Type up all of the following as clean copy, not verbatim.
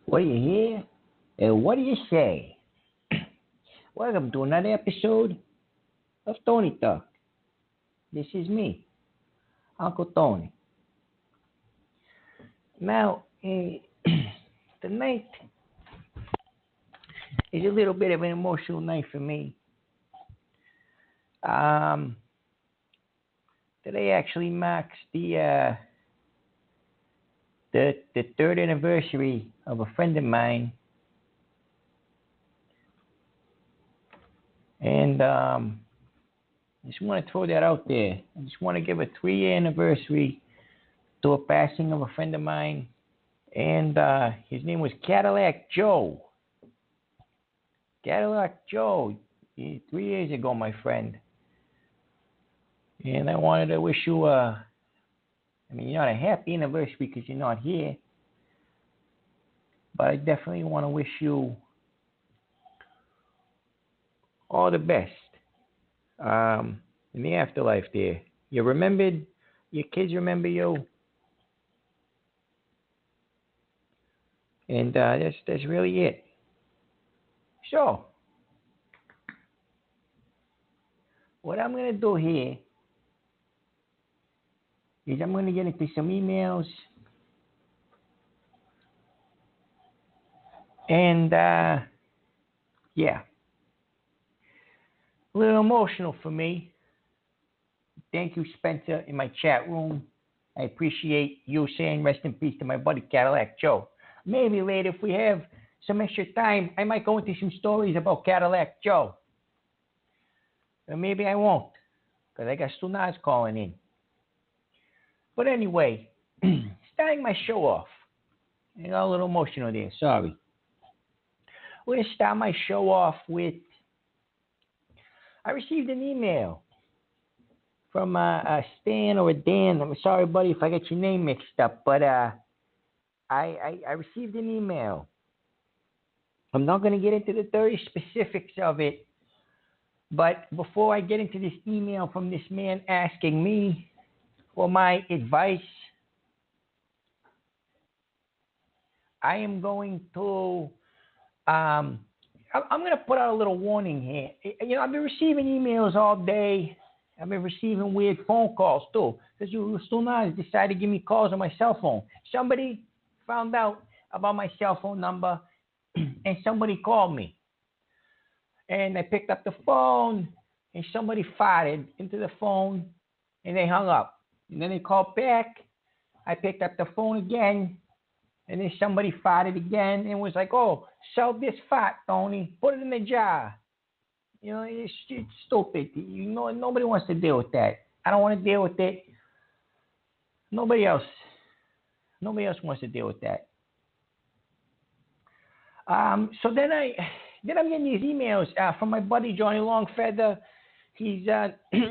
What do you hear? And what do you say? Welcome to another episode of Tony Talk. This is me, Uncle Tony. Now, tonight is a little bit of an emotional night for me. Um, Today actually marks the third anniversary of a friend of mine, and I just want to throw that out there. I just want to give a 3-year anniversary to a passing of a friend of mine, and his name was Cadillac Joe. Cadillac Joe, 3 years ago, my friend. And I wanted to wish you you're not a happy anniversary because you're not here, but I definitely want to wish you all the best in the afterlife there. You remembered, your kids remember you, and that's really it. So, what I'm going to do here is I'm going to get into some emails, and yeah, a little emotional for me. Thank you, Spencer, in my chat room. I appreciate you saying rest in peace to my buddy Cadillac Joe. Maybe later, if we have some extra time, I might go into some stories about Cadillac Joe. Or maybe I won't, because I got Sunaz calling in. But anyway, starting my show off. I got a little emotional there, sorry. We're going to start my show off with, I received an email from a Stan or a Dan. I'm sorry, buddy, if I get your name mixed up, but I received an email. I'm not going to get into the 30 specifics of it, but before I get into this email from this man asking me for my advice, I am going to, I'm going to put out a little warning here. You know, I've been receiving emails all day. I've been receiving weird phone calls too, because you still not decided to give me calls on my cell phone. Somebody found out about my cell phone number, and somebody called me. And I picked up the phone, and somebody farted into the phone, and they hung up. And then they called back. I picked up the phone again, and then somebody farted again, and was like, "Oh, sell this fart, Tony. Put it in the jar." You know, it's stupid. You know, nobody wants to deal with that. I don't want to deal with it. Nobody else wants to deal with that. So then I'm getting these emails from my buddy Johnny Longfeather. He's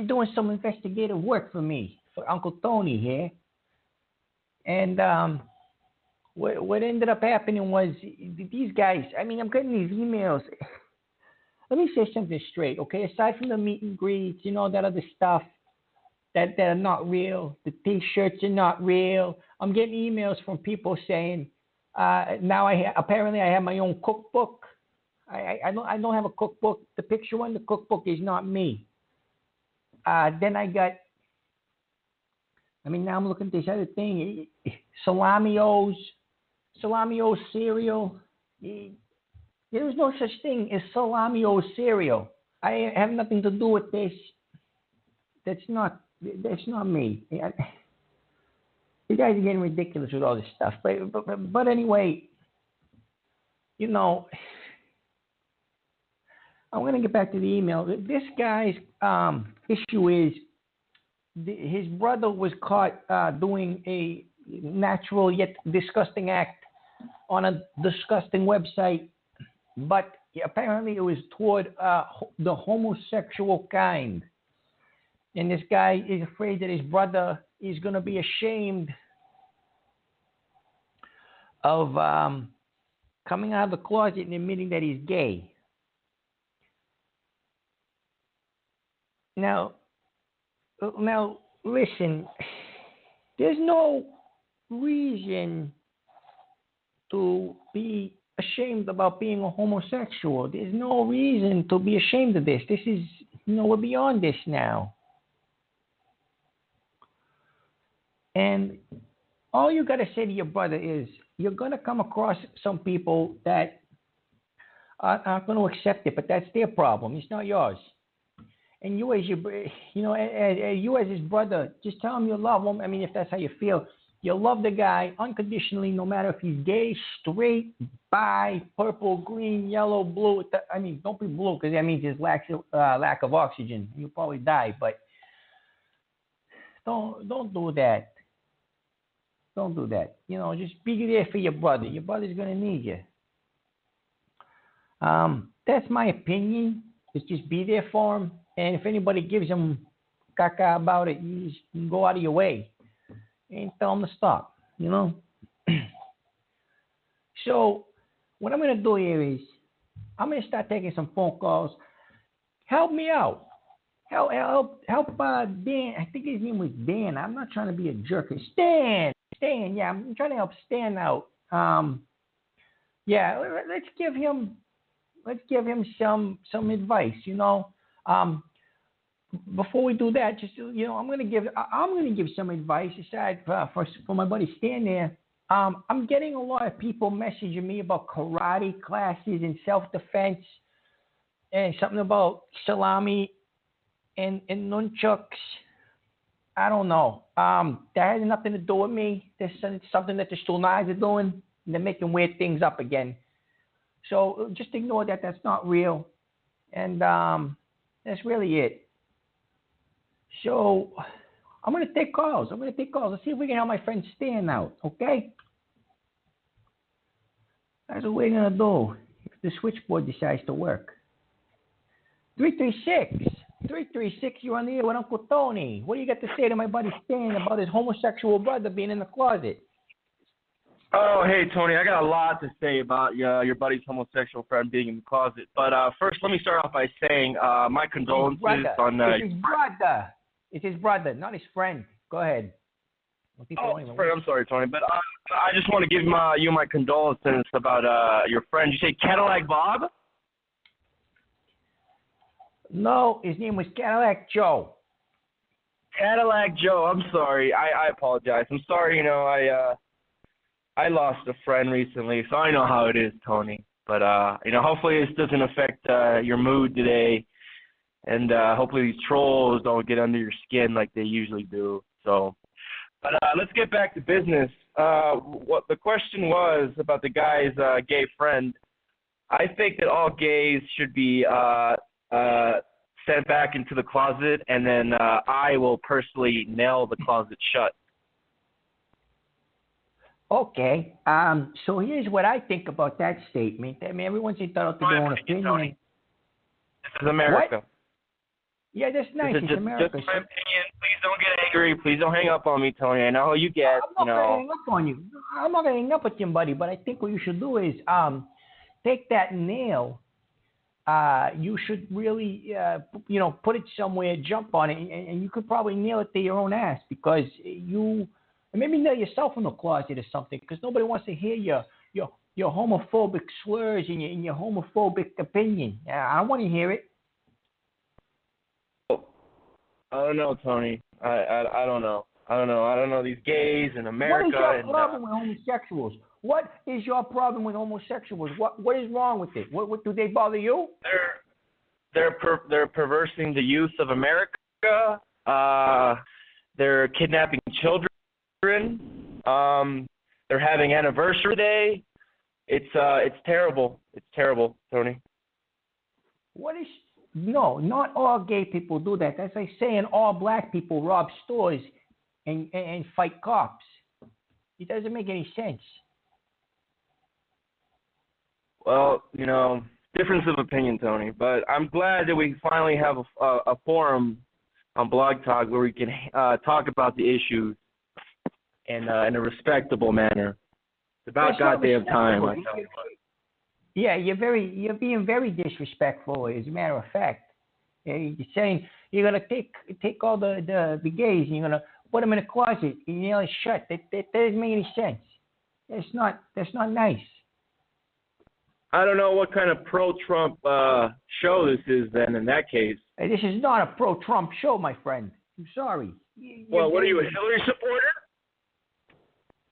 doing some investigative work for me, for Uncle Tony here. And what ended up happening was these guys, I'm getting these emails. Let me say something straight, okay? Aside from the meet and greets, you know, that other stuff that are not real, the T-shirts are not real. I'm getting emails from people saying, now apparently I have my own cookbook. I don't have a cookbook. The picture on the cookbook is not me. Then I got, now I'm looking at this other thing, Salami-O's cereal. There's no such thing as Salami-O's cereal. I have nothing to do with this. That's not me. You guys are getting ridiculous with all this stuff. But anyway, you know, I'm going to get back to the email. This guy's issue is his brother was caught doing a natural yet disgusting act on a disgusting website, but apparently it was toward the homosexual kind. And this guy is afraid that his brother is going to be ashamed of coming out of the closet and admitting that he's gay. Now, listen, there's no reason to be ashamed about being a homosexual. There's no reason to be ashamed of this. This is, we're beyond this now. And all you got to say to your brother is, you're going to come across some people that aren't going to accept it, but that's their problem. It's not yours. And you as you as his brother, just tell him you love him. I mean, if that's how you feel, you love the guy unconditionally, no matter if he's gay, straight, bi, purple, green, yellow, blue. I mean, don't be blue because that means there's lack of oxygen. You'll probably die. But don't do that. Don't do that. Just be there for your brother. Your brother's gonna need you. That's my opinion. Just be there for him. And if anybody gives him caca about it, you just go out of your way and tell him to stop, So what I'm going to do here is I'm going to start taking some phone calls. Help me out. Help Dan. I think his name was Dan. I'm not trying to be a jerk. Stan. Yeah, I'm trying to help Stan out. Yeah, let's give him some advice, Before we do that, just I'm gonna give some advice aside for my buddy Stan there. I'm getting a lot of people messaging me about karate classes and self-defense and something about salami and nunchucks. I don't know. That has nothing to do with me. There's something that the Stunais are doing. And they're making weird things up again. So just ignore that. That's not real. And that's really it. So I'm going to take calls. Let's see if we can help my friend Stan out, okay? That's what we're going to do if the switchboard decides to work. 336, you're on the air with Uncle Tony. What do you got to say to my buddy Stan about his homosexual brother being in the closet? Oh, hey, Tony, I got a lot to say about your buddy's homosexual friend being in the closet. But first, let me start off by saying my condolences on... It's his brother, not his friend. Go ahead. I'm sorry, Tony, but I just want to give you my condolences about your friend. You say Cadillac Bob? No, his name was Cadillac Joe. Cadillac Joe, I'm sorry. I apologize. I'm sorry, I lost a friend recently, so I know how it is, Tony. But, hopefully this doesn't affect your mood today. And hopefully these trolls don't get under your skin like they usually do. So, but let's get back to business. What the question was about the guy's gay friend. I think that all gays should be sent back into the closet, and then I will personally nail the closet shut. Okay. So here's what I think about that statement. I mean, everyone's entitled to their own opinion. Tony. This is America. What? Yeah, that's nice. It's America. Just my opinion. Please don't get angry. Please don't hang up on me, Tony. I know how you get. I'm not going to hang up on you. I'm not going to hang up with you, buddy. But I think what you should do is take that nail. You should really, put it somewhere, jump on it, and you could probably nail it to your own ass because maybe nail yourself in the closet or something because nobody wants to hear your homophobic slurs and your homophobic opinion. I don't want to hear it. I don't know, Tony. I don't know. I don't know these gays in America. What is your problem with homosexuals? What is your problem with homosexuals? What is wrong with it? What do they bother you? They're perversing the youth of America. They're kidnapping children. They're having anniversary day. It's terrible. It's terrible, Tony. No, not all gay people do that. That's like saying all black people rob stores and fight cops. It doesn't make any sense. Well, difference of opinion, Tony. But I'm glad that we finally have a forum on Blog Talk where we can talk about the issues in a respectable manner. It's about goddamn time. I tell you what. Yeah, you're being very disrespectful. As a matter of fact, you're saying you're gonna take all the gays and you're gonna put them in a closet and nail it shut. That doesn't make any sense. That's not nice. I don't know what kind of pro-Trump show this is then in that case. Hey, this is not a pro-Trump show, my friend. I'm sorry. Well, what are you, a Hillary supporter?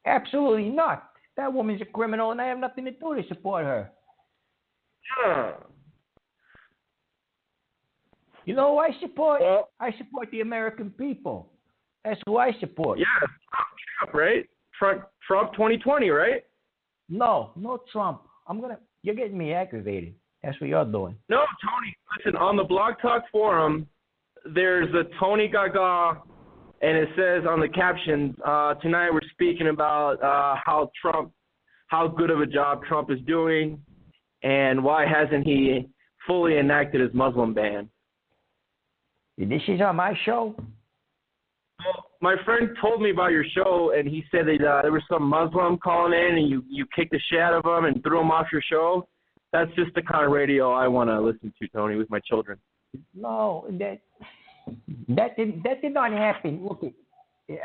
Absolutely not. That woman's a criminal, and I have nothing to do to support her. Huh. You know who I support? Well, I support the American people. That's who I support. yeah, Trump, right? Trump 2020, right? No Trump. You're getting me aggravated. That's what you're doing. No, Tony, listen, on the Blog Talk forum, there's a Tony Gaga, and it says on the captions, tonight we're speaking about how good of a job Trump is doing, and why hasn't he fully enacted his Muslim ban. This is on my show? Well, my friend told me about your show, and he said that there was some Muslim calling in, and you kicked the shit out of him and threw him off your show. That's just the kind of radio I want to listen to, Tony, with my children. No, that did not happen. Look,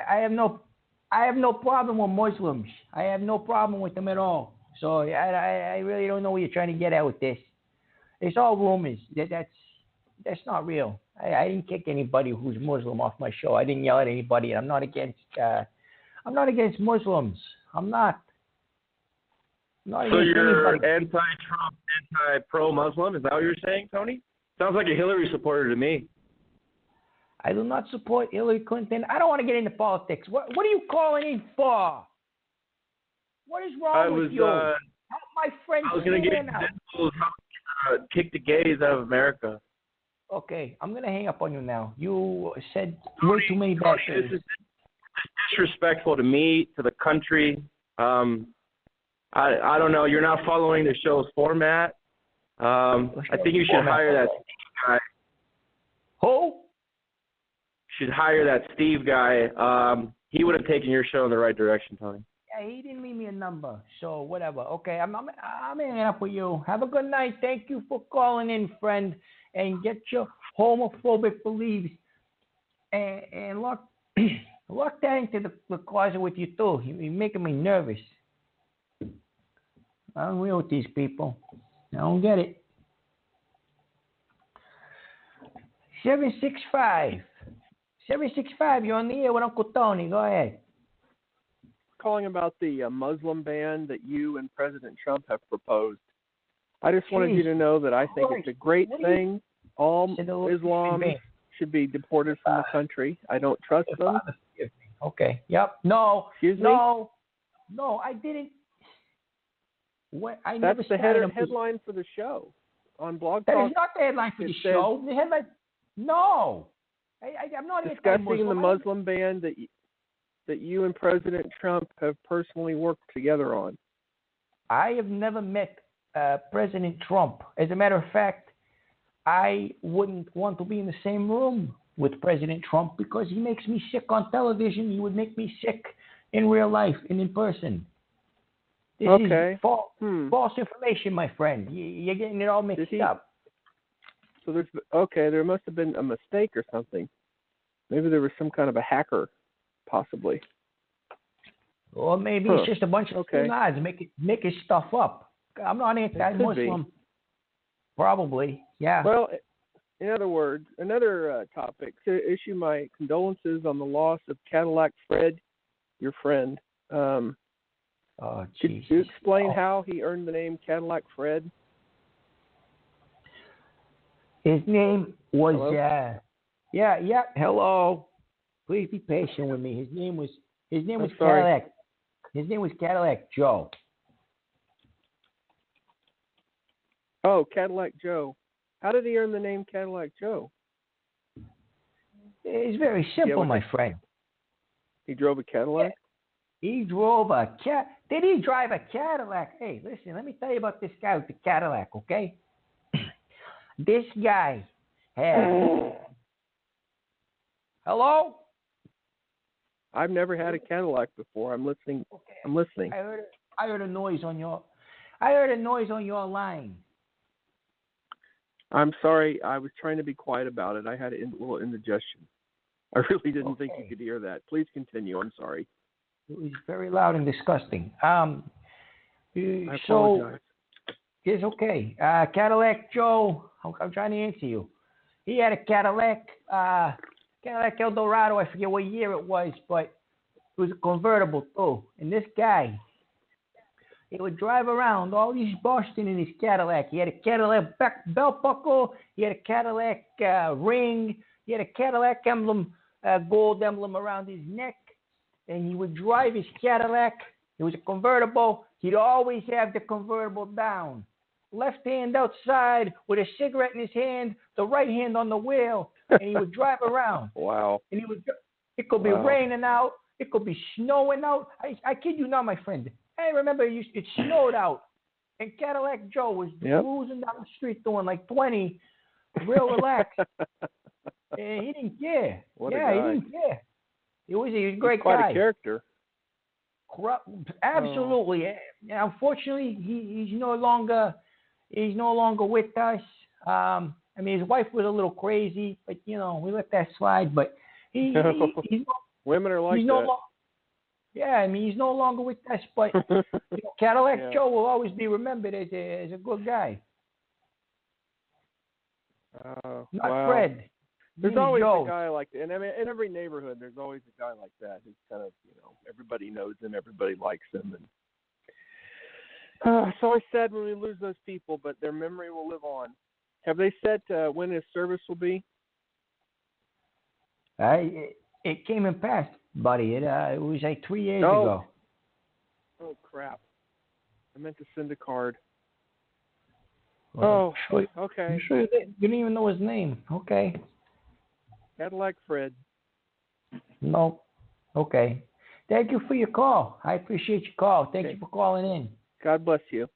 I have no problem with Muslims. I have no problem with them at all. So I really don't know what you're trying to get at with this. It's all rumors. That's not real. I didn't kick anybody who's Muslim off my show. I didn't yell at anybody. I'm not against Muslims. I'm not. So you're anti-Trump, anti-pro-Muslim? Is that what you're saying, Tony? Sounds like a Hillary supporter to me. I do not support Hillary Clinton. I don't want to get into politics. What are you calling in for? What is wrong with you? Help my friend. I was going to get kick the gays out of America. Okay, I'm going to hang up on you now. You said way too many bad things. This is disrespectful to me, to the country. I don't know. You're not following the show's format. I think you should hire that Steve guy. Who? Should hire that Steve guy. He would have taken your show in the right direction, Tony. Yeah, he didn't leave me a number, so whatever. Okay, I'm hanging up with you. Have a good night. Thank you for calling in, friend, and get your homophobic beliefs and lock that into the closet with you too. You're making me nervous. I don't deal with these people. I don't get it. 765. 765, you're on the air with Uncle Tony. Go ahead. Calling about the Muslim ban that you and President Trump have proposed. I just wanted you to know that I think it's a great thing. All Islam should be deported from the country. I don't trust them. Okay. Yep. No. Excuse me? No, I didn't. That's the headline for the show on Blog Talk. That is not the headline for the show. The headline. No. I'm not discussing the Muslim ban that you and President Trump have personally worked together on. I have never met President Trump. As a matter of fact, I wouldn't want to be in the same room with President Trump because he makes me sick on television. He would make me sick in real life and in person. This is false information, my friend. You're getting it all mixed up. So there must have been a mistake or something. Maybe there was some kind of a hacker, possibly. Or maybe it's just a bunch of nods making stuff up. I'm not anti-Muslim. Probably, yeah. Well, in other words, another topic, to issue my condolences on the loss of Cadillac Fred, your friend. Could you explain how he earned the name Cadillac Fred? His name was, hello. Please be patient with me. His name was Cadillac. His name was Cadillac Joe. Oh, Cadillac Joe. How did he earn the name Cadillac Joe? It's very simple, my friend. He drove a Cadillac? He drove a Did he drive a Cadillac? Hey, listen, let me tell you about this guy with the Cadillac, okay? This guy had... Hello? I've never had a Cadillac before. I'm listening. Okay. I'm listening. I heard a noise on your line. I'm sorry. I was trying to be quiet about it. I had a little indigestion. I really didn't think you could hear that. Please continue. I'm sorry. It was very loud and disgusting. I So apologize. it's okay. Cadillac Joe, I'm trying to answer you. He had a Cadillac Eldorado. I forget what year it was, but it was a convertible too. And this guy, he would drive around all these Boston in his Cadillac. He had a Cadillac belt buckle. He had a Cadillac ring. He had a Cadillac emblem, gold emblem around his neck. And he would drive his Cadillac. It was a convertible. He'd always have the convertible down. Left hand outside with a cigarette in his hand, the right hand on the wheel, and he would drive around. Wow. And it could be raining out. It could be snowing out. I kid you not, my friend. I remember it snowed out, and Cadillac Joe was cruising down the street doing like 20, real relaxed. And he didn't care. What a guy. He didn't care. He was a great quite guy. a character. Absolutely. Oh. Unfortunately, he's no longer with us. I mean, his wife was a little crazy, but we let that slide. But he's women are like that. I mean, he's no longer with us. But Cadillac Joe will always be remembered as a good guy. Not Fred. There's always Joe. a guy like that. And I mean, in every neighborhood, there's always a guy like that who's kind of, everybody knows him, everybody likes him. And so it's sad when we lose those people, but their memory will live on. Have they said when his service will be? It came and passed, buddy. It was like 3 years ago. Oh, crap. I meant to send a card. Well, okay. I'm sure you didn't even know his name. Okay. Cadillac Fred. No. Okay. Thank you for your call. I appreciate your call. Thank you for calling in. God bless you.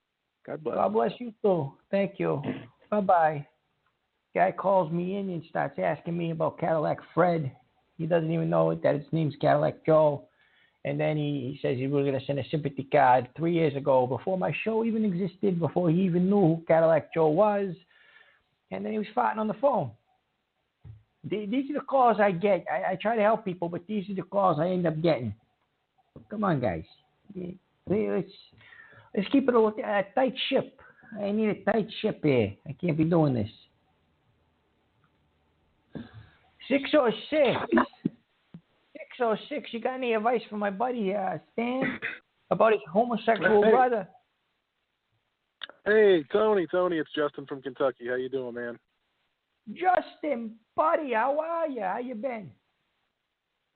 God bless you too. Thank you. Bye-bye. Guy calls me in and starts asking me about Cadillac Fred. He doesn't even know that his name's Cadillac Joe. And then he says he was going to send a sympathy card 3 years ago, before my show even existed, before he even knew who Cadillac Joe was. And then he was farting on the phone. These are the calls I get. I try to help people, but these are the calls I end up getting. Come on, guys. Let's keep it a tight ship. I need a tight ship here. I can't be doing this. 606. 606. You got any advice for my buddy Stan about his homosexual brother? Hey, Tony, it's Justin from Kentucky. How you doing, man? Justin, buddy, how are you? How you been?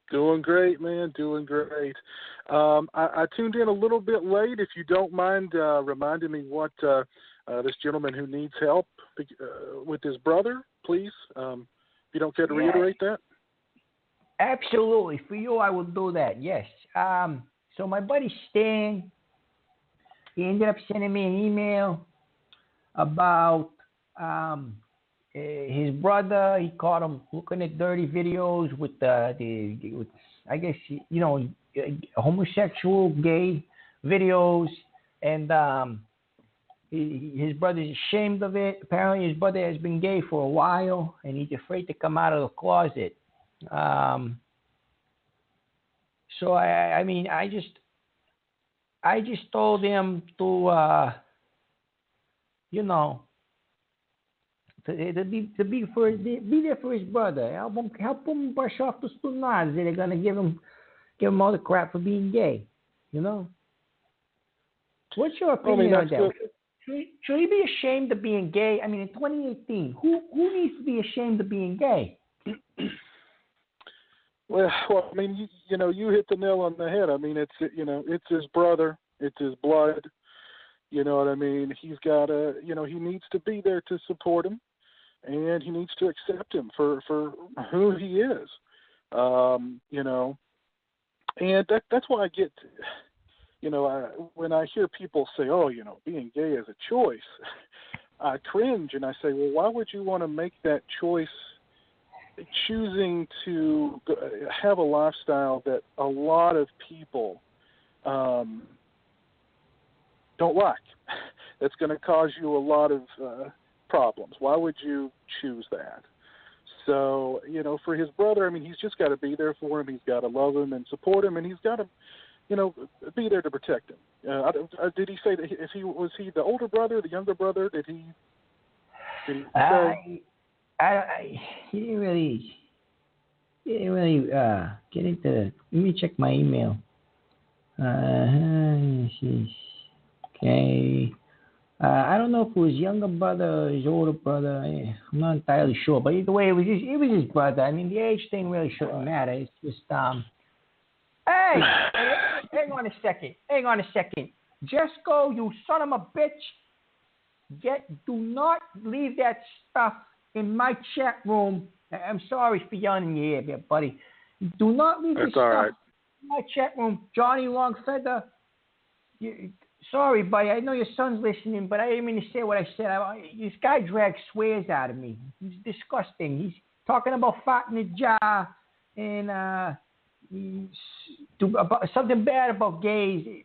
Doing great, man. Doing great. I tuned in a little bit late. If you don't mind reminding me what this gentleman who needs help with his brother, please. If you don't care to reiterate that. Absolutely. For you, I will do that. Yes. So my buddy Stan, he ended up sending me an email about his brother. He caught him looking at dirty videos with with I guess homosexual, gay videos, and his brother's ashamed of it. Apparently, his brother has been gay for a while, and he's afraid to come out of the closet. So I just told him to to be there for his brother. Help him brush off the stunas that are gonna give him all the crap for being gay. What's your opinion on that? Should he be ashamed of being gay? I mean, in 2018, who needs to be ashamed of being gay? Well, I mean, you hit the nail on the head. I mean, it's his brother, it's his blood. You know what I mean? He's got he needs to be there to support him, and he needs to accept him for who he is. And that's why I get, when I hear people say, oh, being gay is a choice, I cringe and I say, well, why would you want to make that choice, choosing to have a lifestyle that a lot of people don't like? That's going to cause you a lot of problems. Why would you choose that? So, for his brother, I mean, he's just got to be there for him. He's got to love him and support him, and he's got to be there to protect him. Did he say that was he the older brother, the younger brother? Did he say? He didn't really get into. Let me check my email. Okay. I don't know if it was younger brother or his older brother. I'm not entirely sure, but either way, it was his brother. I mean, the age thing really shouldn't matter. It's just Hey, hang on a second. Jesco, you son of a bitch. Do not leave that stuff in my chat room. I'm sorry for yelling in your ear, buddy. Do not leave this stuff in my chat room. Johnny Longfeather. Sorry, buddy. I know your son's listening, but I didn't mean to say what I said. This guy drags swears out of me. He's disgusting. He's talking about fat in the jar and about something bad about gays.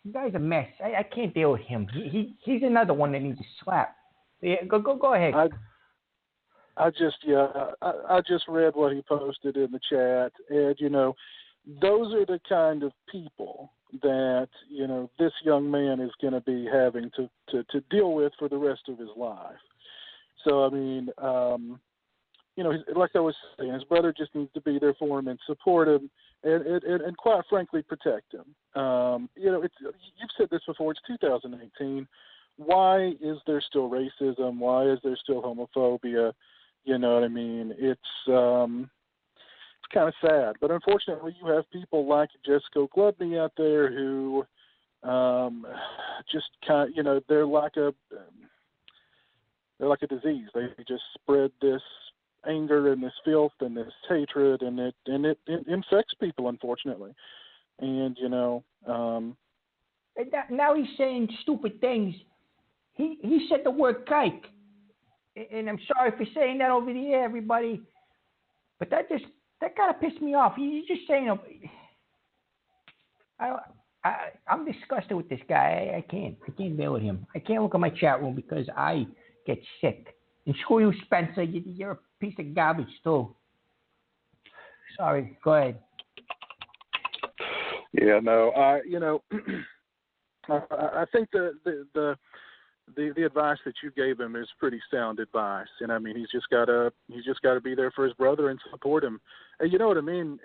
The guy's a mess. I can't deal with him. He's another one that needs a slap. Yeah, go ahead. I just read what he posted in the chat, and those are the kind of people that this young man is going to be having to deal with for the rest of his life. So I mean, like I was saying, his brother just needs to be there for him and support him, and quite frankly protect him. You've said this before. It's 2018. Why is there still racism? Why is there still homophobia? You know what I mean? It's kind of sad, but unfortunately, you have people like Jesco Glubney out there who just kind of, they're like a disease. They just spread this anger and this filth and this hatred, and it infects people, unfortunately. And now he's saying stupid things. He said the word kike, and I'm sorry for saying that over the air, everybody, but that kind of pissed me off. He's just saying, I'm disgusted with this guy. I can't deal with him. I can't look at my chat room because I get sick. And screw you, Spencer. You're a piece of garbage too. Sorry. Go ahead. Yeah, no. I think the advice that you gave him is pretty sound advice, and I mean he's just got to be there for his brother and support him. And you know what I mean?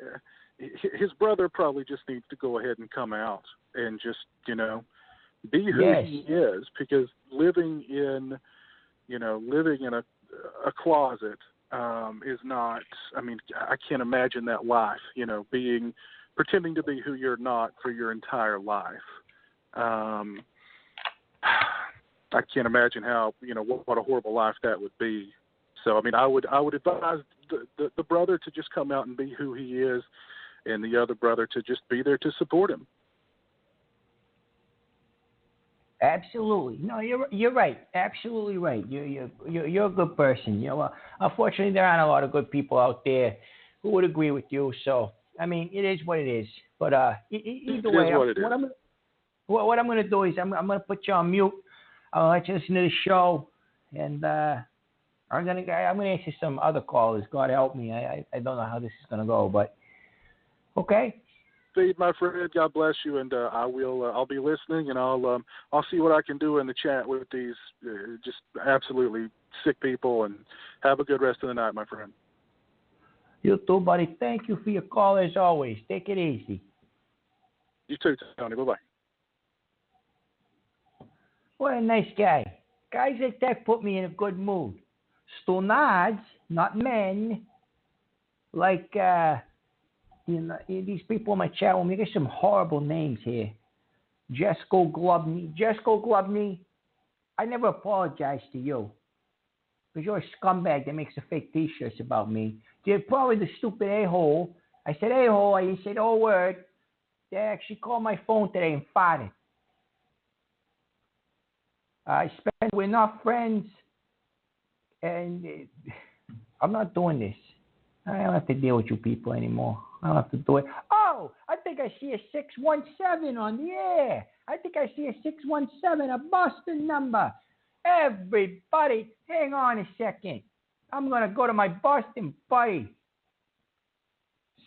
His brother probably just needs to go ahead and come out and just be who he is, because living in a closet is not. I mean, I can't imagine that life. Pretending to be who you're not for your entire life. I can't imagine how, what a horrible life that would be. So, I mean, I would advise the brother to just come out and be who he is, and the other brother to just be there to support him. Absolutely. No, you're right. Absolutely right. You're a good person. Unfortunately, there aren't a lot of good people out there who would agree with you. So, I mean, it is what it is. But either way, what I'm going to do is I'm going to put you on mute. I'll let you listen to the show, and I'm going to answer some other callers. God help me. I don't know how this is going to go, but okay. Steve, my friend, God bless you, and I'll be listening, and I'll see what I can do in the chat with these just absolutely sick people, and have a good rest of the night, my friend. You too, buddy. Thank you for your call as always. Take it easy. You too, Tony. Bye-bye. What a nice guy. Guys like that put me in a good mood. Stonads, not men, like these people in my chat room. You get some horrible names here. Jesco Glubney. I never apologize to you, because you're a scumbag that makes a fake T-shirts about me. You're probably the stupid a-hole. I said a-hole. I didn't say the whole word. They actually called my phone today and farted. I spent with enough friends, and I'm not doing this. I don't have to deal with you people anymore. I don't have to do it. Oh, I think I see a 617 on the air. I think I see a 617, a Boston number. Everybody, hang on a second. I'm going to go to my Boston buddy.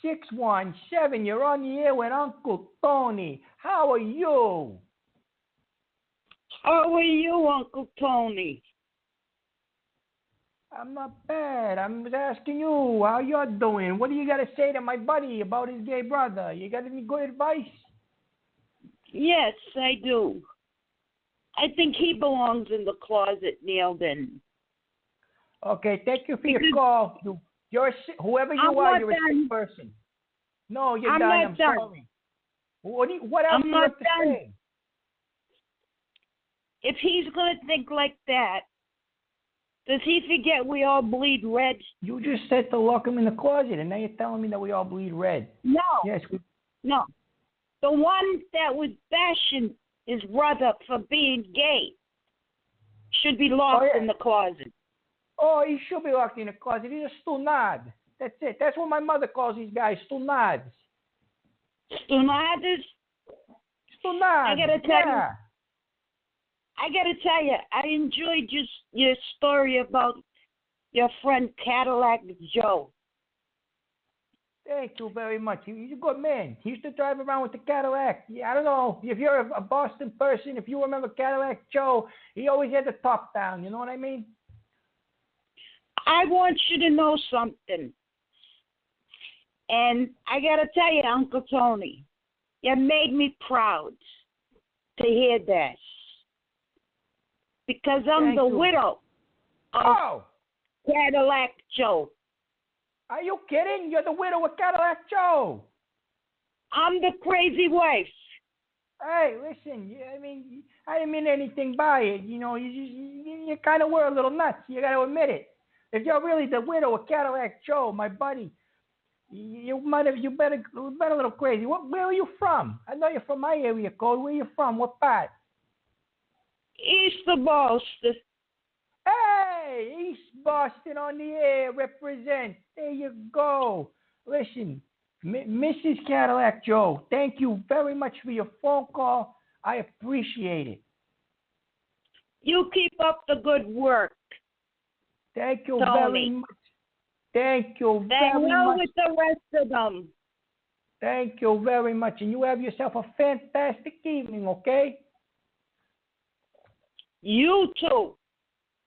617. You're on the air with Uncle Tony. How are you? How are you, Uncle Tony? I'm not bad. I'm just asking you how you're doing. What do you got to say to my buddy about his gay brother? You got any good advice? Yes, I do. I think he belongs in the closet, nailed in. Okay, thank you for your call. You're whoever you are. You're a sick person. No, you're done. I'm sorry. What else do you have to say? If he's going to think like that, does he forget we all bleed red? You just said to lock him in the closet, and now you're telling me that we all bleed red. No. Yes. No. The one that was bashing his brother for being gay should be locked in the closet. Oh, he should be locked in the closet. He's a stunad. That's it. That's what my mother calls these guys, stunads. Stunadas? Stunads. I gotta tell you, I enjoyed your story about your friend Cadillac Joe. Thank you very much. He's a good man. He used to drive around with the Cadillac. Yeah, I don't know if you're a Boston person, if you remember Cadillac Joe, he always had the top down. You know what I mean? I want you to know something. And I gotta tell you, Uncle Tony, you made me proud to hear that. Because I'm the widow of Cadillac Joe. Are you kidding? You're the widow of Cadillac Joe. I'm the crazy wife. Hey, listen, I didn't mean anything by it. You know, you kind of were a little nuts. You got to admit it. If you're really the widow of Cadillac Joe, my buddy, you better a little crazy. Where are you from? I know you're from my area code. Where are you from? What part? East of Boston. Hey, East Boston on the air, represent. There you go. Listen, Mrs. Cadillac Joe, thank you very much for your phone call. I appreciate it. You keep up the good work. Thank you Tony. very much. Thank you very much. With the rest of them. Thank you very much. And you have yourself a fantastic evening, okay? You too.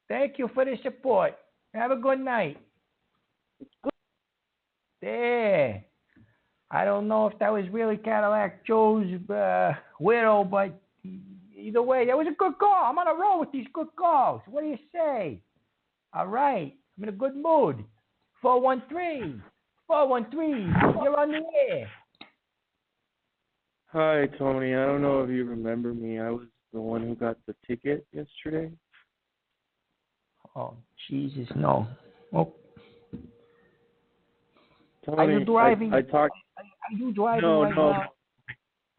Thank you for the support. Have a good night. There. I don't know if that was really Cadillac Joe's widow, but either way, that was a good call. I'm on a roll with these good calls. What do you say? All right. I'm in a good mood. 413. You're on the air. Hi, Tony. I don't know if you remember me. I was the one who got the ticket yesterday. Oh, Jesus, no. Oh. Tony, are you driving? I talked. Are you driving right No. now?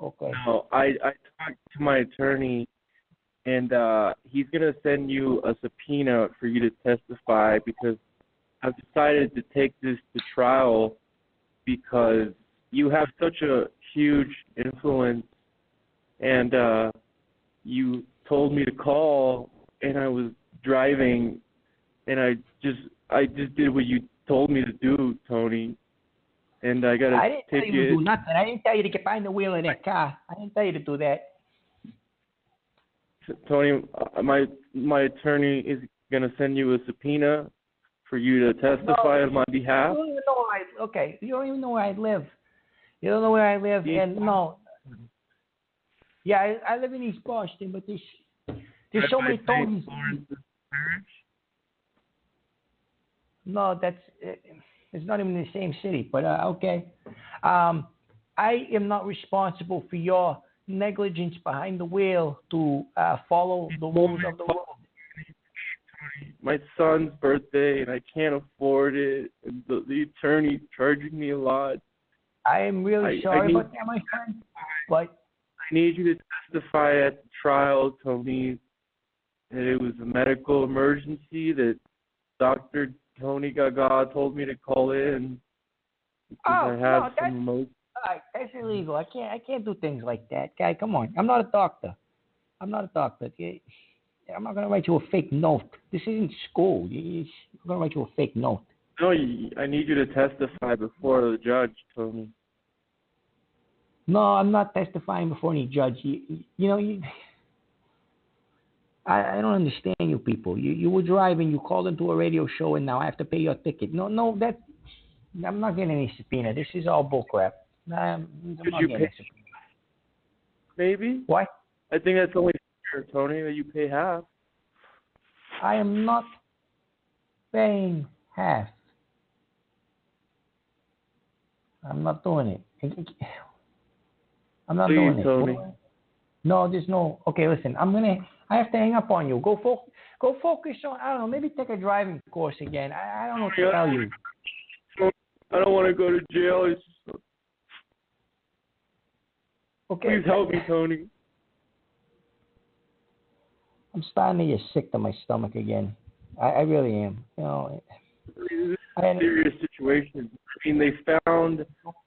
Okay. No, I talked to my attorney, and he's going to send you a subpoena for you to testify because I've decided to take this to trial because you have such a huge influence, and you told me to call, and I was driving, and I just did what you told me to do, Tony. And I got a ticket. I didn't tell you to do nothing. I didn't tell you to get behind the wheel of that car. I didn't tell you to do that. Tony, my attorney is going to send you a subpoena for you to testify on my behalf. You don't even know where you don't even know where I live. You don't know where I live, and no. Yeah, I live in East Boston, but there's so many Tonys. No, it's not even in the same city, but okay. I am not responsible for your negligence behind the wheel to follow the rules of the road. My son's birthday, and I can't afford it. And the attorney's charging me a lot. I am really sorry about that, my friend. But I need you to testify at the trial, Tony, that it was a medical emergency, that Dr. Tony Gaga told me to call in because I have some emotion. That's illegal. I can't do things like that, guy. Come on. I'm not a doctor. I'm not going to write you a fake note. This isn't school. I'm going to write you a fake note. No, I need you to testify before the judge, Tony. No, I'm not testifying before any judge. I don't understand you people. You were driving, you called into a radio show, and now I have to pay your ticket. No, I'm not getting any subpoena. This is all bullcrap. I'm not getting a subpoena. Maybe? What? I think that's only fair, Tony, that you pay half. I am not paying half. I'm not doing it. I'm not doing it. Tony. No, there's no. Okay, listen. I have to hang up on you. Go focus on. I don't know. Maybe take a driving course again. I don't know what to tell you. I don't want to go to jail. Okay. Please help me, Tony. I'm starting to get sick to my stomach again. I really am. This is a serious situation. I mean, they found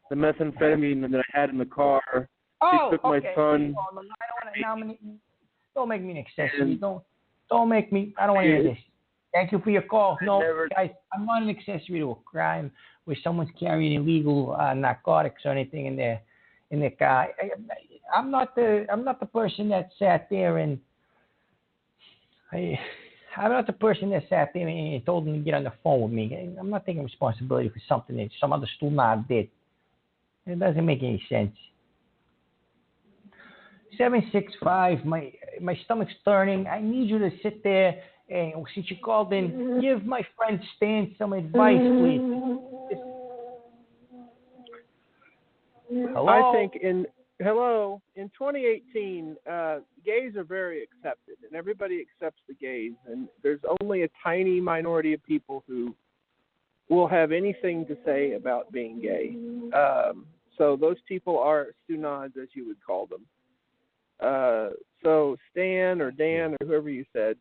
the methamphetamine that I had in the car. They took my son. Don't make me an accessory. Don't make me. I don't want to hear this. Thank you for your call. No, guys, I'm not an accessory to a crime where someone's carrying illegal narcotics or anything in their car. I'm not the person that sat there and I'm not the person that sat there and told them to get on the phone with me. I'm not taking responsibility for something that some other stool-knob did. It doesn't make any sense. 765, my stomach's turning. I need you to sit there and, since you called in, give my friend Stan some advice, please. Hello? I think in 2018, gays are very accepted, and everybody accepts the gays, and there's only a tiny minority of people who will have anything to say about being gay. So those people are stunads, as you would call them. So Stan or Dan or whoever you said,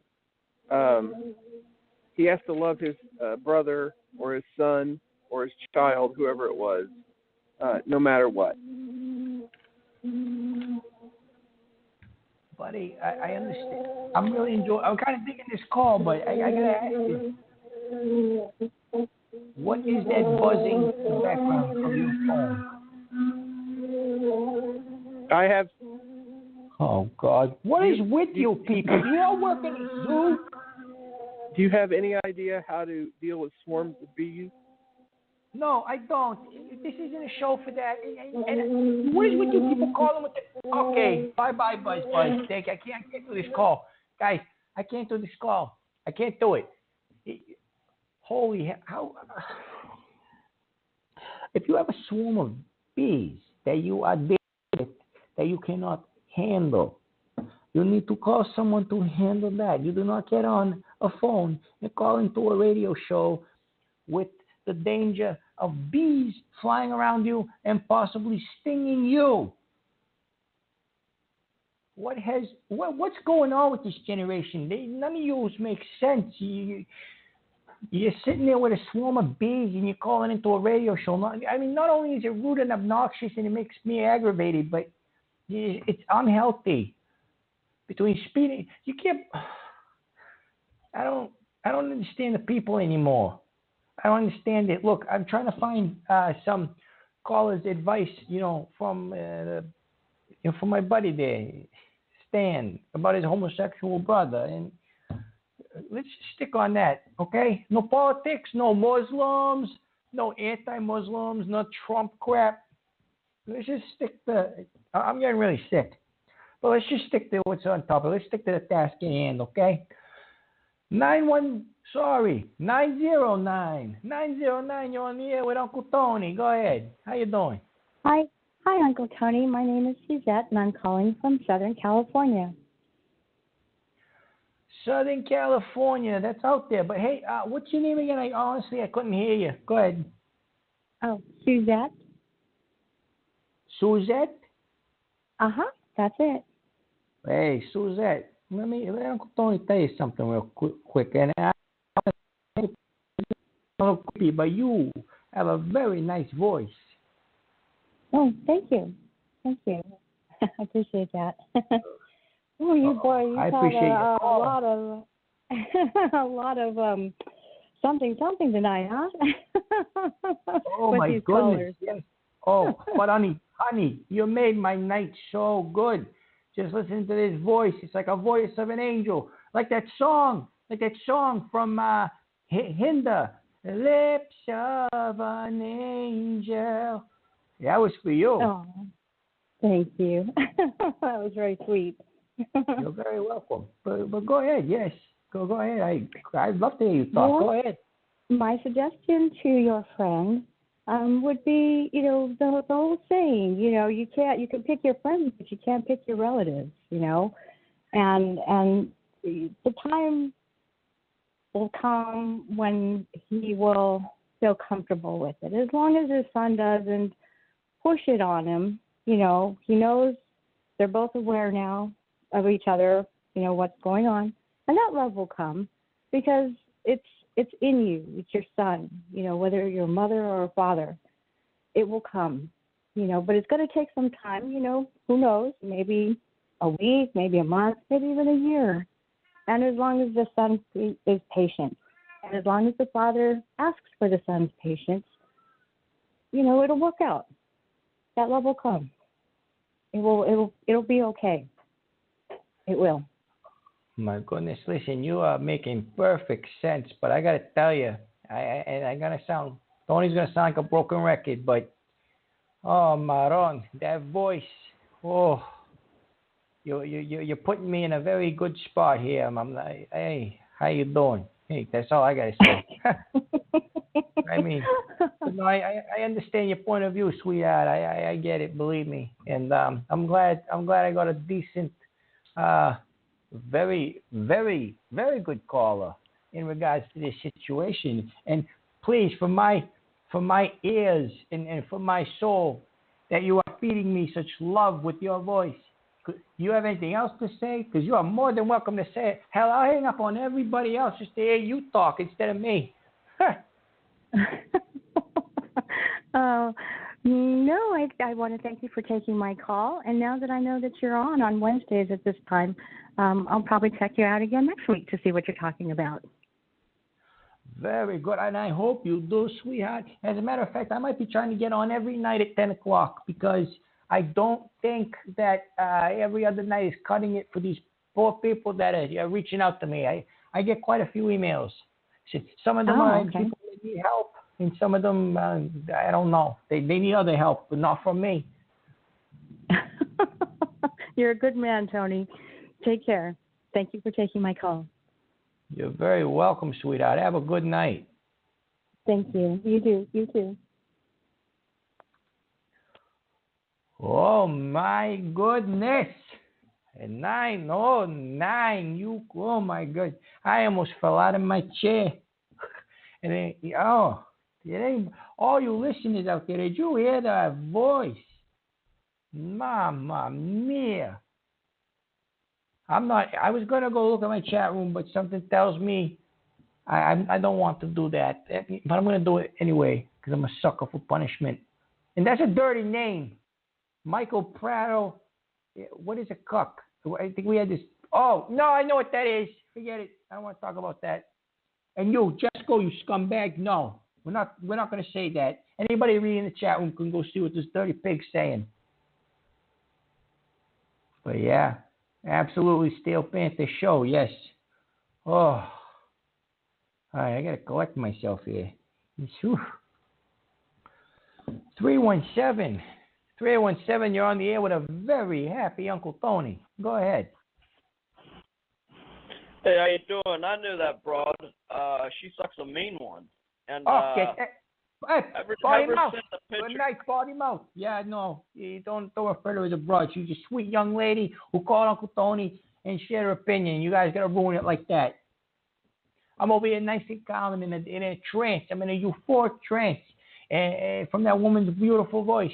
he has to love his brother or his son or his child, whoever it was, no matter what. Buddy, I understand. I'm kind of digging this call, but I gotta ask you, what is that buzzing in the background of your phone? I have. Oh God, what is with you people? You all work in a zoo? Do you have any idea how to deal with swarms of bees? No, I don't. This isn't a show for that. And what is with you people calling with the... Okay, bye, Buzz. I can't do this call. Guys, I can't do this call. I can't do it. Holy hell. How... If you have a swarm of bees that you are dealing with, that you cannot handle, you need to call someone to handle that. You do not get on a phone and call into a radio show with the danger of bees flying around you and possibly stinging you. What's going on with this generation? None of you make sense. You're sitting there with a swarm of bees and you're calling into a radio show. I mean, not only is it rude and obnoxious and it makes me aggravated, but it's unhealthy. Between speeding, you can't. I don't understand the people anymore. I don't understand it. Look, I'm trying to find some caller's advice, from my buddy there, Stan, about his homosexual brother, and let's just stick on that, okay? No politics, no Muslims, no anti-Muslims, no Trump crap. Let's just stick to. I'm getting really sick, but let's just stick to what's on top of it. Let's stick to the task at hand, okay? 909, you're on the air with Uncle Tony. Go ahead. How you doing? Hi, Uncle Tony. My name is Suzette, and I'm calling from Southern California. Southern California, that's out there. But hey, what's your name again? I couldn't hear you. Go ahead. Oh, Suzette. Suzette? That's it. Hey, Suzette. Let Uncle Tony tell you something real quick. And I'm a little creepy, but you have a very nice voice. Oh, thank you. I appreciate that. Oh, you boy, you I tell appreciate a lot of something tonight, huh? Oh With my these goodness! callers. Yes. Oh, but honey, you made my night so good. Just listening to this voice, it's like a voice of an angel, like that song from Hinda, Lips of an Angel. That was for you. Oh, thank you. That was very sweet. You're very welcome. But go ahead, yes. Go ahead. I'd love to hear you talk. Go ahead. My suggestion to your friend would be, the whole saying, you can pick your friends, but you can't pick your relatives, and the time will come when he will feel comfortable with it. As long as his son doesn't push it on him, he knows they're both aware now of each other, what's going on, and that love will come because it's in you. It's your son, whether you're a mother or a father, it will come, but it's going to take some time, who knows, maybe a week, maybe a month, maybe even a year. And as long as the son is patient, and as long as the father asks for the son's patience, it'll work out. That love will come. It'll be okay. It will. My goodness, listen, you are making perfect sense, but I got to tell you, Tony's going to sound like a broken record, but, oh, Maron, that voice, oh, you're putting me in a very good spot here. I'm like, hey, how you doing? Hey, that's all I got to say. I mean, I understand your point of view, sweetheart. I get it, believe me. And I'm glad I got a decent, very, very, very good caller in regards to this situation. And please, for my ears and for my soul, that you are feeding me such love with your voice. Do you have anything else to say? Because you are more than welcome to say it. Hell, I'll hang up on everybody else just to hear you talk instead of me. No, I want to thank you for taking my call. And now that I know that you're on Wednesdays at this time, I'll probably check you out again next week to see what you're talking about. Very good, and I hope you do, sweetheart. As a matter of fact, I might be trying to get on every night at 10 o'clock because I don't think that every other night is cutting it for these poor people that are reaching out to me. I get quite a few emails. Some of them are people that need help, and some of them, I don't know. They need other help, but not from me. You're a good man, Tony. Take care. Thank you for taking my call. You're very welcome, sweetheart. Have a good night. Thank you. You do. You too. Oh, my goodness. 909. Oh, my God. I almost fell out of my chair. And then, all you listeners out there, did you hear that voice? Mamma mia. I was going to go look at my chat room, but something tells me I don't want to do that. But I'm going to do it anyway because I'm a sucker for punishment. And that's a dirty name. Michael Prado. What is a cuck? I think we had this. Oh, no, I know what that is. Forget it. I don't want to talk about that. And you, Jesco, you scumbag. No, we're not going to say that. Anybody reading the chat room can go see what this dirty pig's saying. But yeah. Absolutely Steel Panther show, yes. Oh. All right, I got to collect myself here. 317, you're on the air with a very happy Uncle Tony. Go ahead. Hey, how you doing? I knew that broad. She sucks a mean one. And Hey, Party Mouth. Good night, Party Mouth. Yeah, no, you don't refer to her as a broad. She's a sweet young lady who called Uncle Tony and shared her opinion. You guys got to ruin it like that. I'm over here nice and calm and in a trance. I'm in a euphoric trance and from that woman's beautiful voice.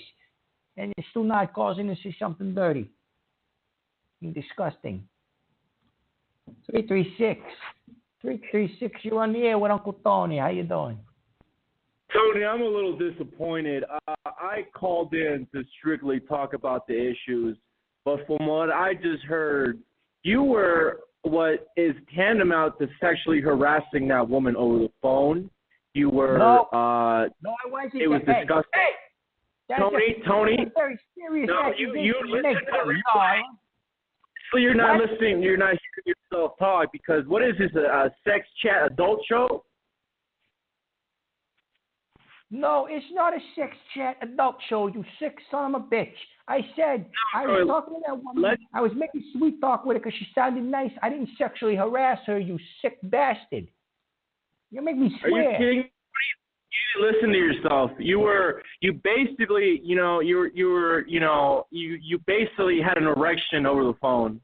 And you're still not causing to see something dirty and disgusting. 336, you're on the air with Uncle Tony. How you doing? Tony, I'm a little disappointed. I called in to strictly talk about the issues, but from what I just heard, you were what is tantamount to sexually harassing that woman over the phone. You were no, I wasn't. It was disgusting. Hey, Tony. That's a very serious No, accusation you to listen make, to the buddy. replay. So you're not What? listening. You're not hearing yourself talk because what is this? A sex chat adult show? No, it's not a sex chat adult show, you sick son of a bitch. I said I was talking to that woman. I was making sweet talk with her because she sounded nice. I didn't sexually harass her, you sick bastard. You make me swear. Are you kidding me? You listen to yourself. You basically had an erection over the phone.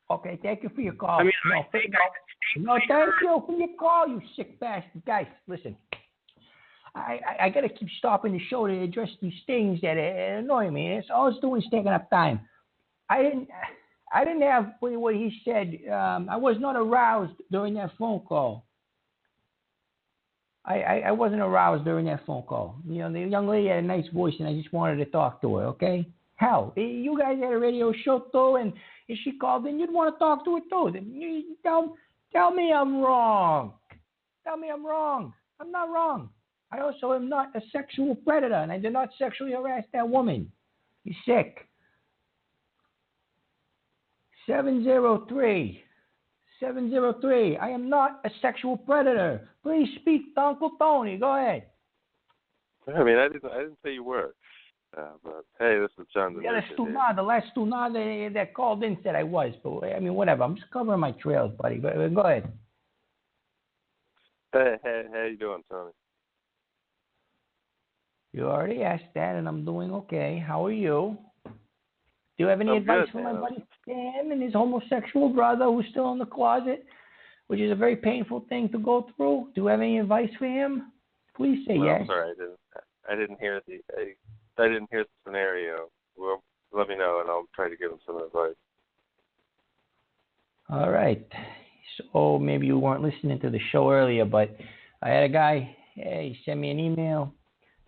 Okay, thank you for your call. I mean, thank you for your call, you sick bastard. Guys, listen. I got to keep stopping the show to address these things that annoy me. It's all it's doing is taking up time. I didn't have what he said. I was not aroused during that phone call. I wasn't aroused during that phone call. You know, the young lady had a nice voice, and I just wanted to talk to her, okay? Hell, you guys had a radio show, too, and if she called in, you'd want to talk to her, too. Then you tell me I'm wrong. Tell me I'm wrong. I'm not wrong. I also am not a sexual predator, and I did not sexually harass that woman. You're sick. 703. I am not a sexual predator. Please speak to Uncle Tony. Go ahead. I mean, I didn't say you were. But hey, this is John. The last Stunad that called in said I was. But I mean, whatever. I'm just covering my trails, buddy. But go ahead. Hey, how you doing, Tony? You already asked that, and I'm doing okay. How are you? Do you have any advice for my buddy Sam and his homosexual brother who's still in the closet, which is a very painful thing to go through? Do you have any advice for him? Please say yes. I'm sorry, I didn't hear the scenario. Well, let me know, and I'll try to give him some advice. All right. So maybe you weren't listening to the show earlier, but I had a guy. He sent me an email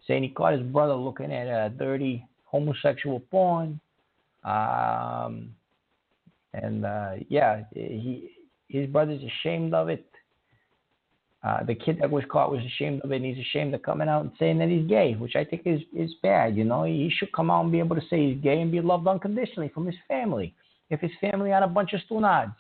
saying he caught his brother looking at dirty homosexual porn. His brother's ashamed of it. The kid that was caught was ashamed of it, and he's ashamed of coming out and saying that he's gay, which I think is bad. You know, he should come out and be able to say he's gay and be loved unconditionally from his family. If his family had a bunch of stunads,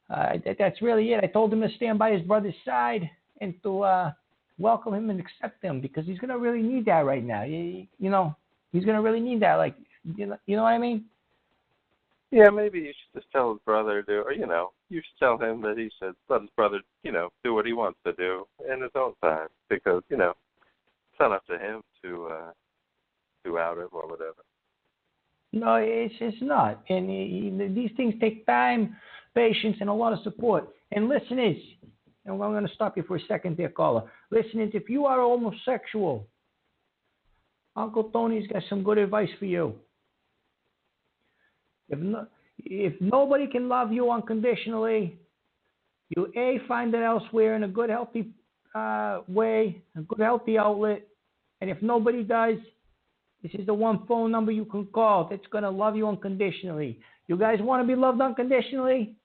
that's really it. I told him to stand by his brother's side and to welcome him and accept him because he's gonna really need that right now. You know, he's gonna really need that. Like, you know what I mean? Yeah, maybe you should just tell his brother to, or, you should tell him that he should let his brother, do what he wants to do in his own time because, it's not up to him to out him or whatever. No, it's not. And these things take time, patience, and a lot of support. And listeners, and I'm going to stop you for a second there, caller. Listeners, if you are homosexual, Uncle Tony's got some good advice for you. If nobody can love you unconditionally, you find it elsewhere in a good, healthy way, a good, healthy outlet. And if nobody does, this is the one phone number you can call that's going to love you unconditionally. You guys want to be loved unconditionally?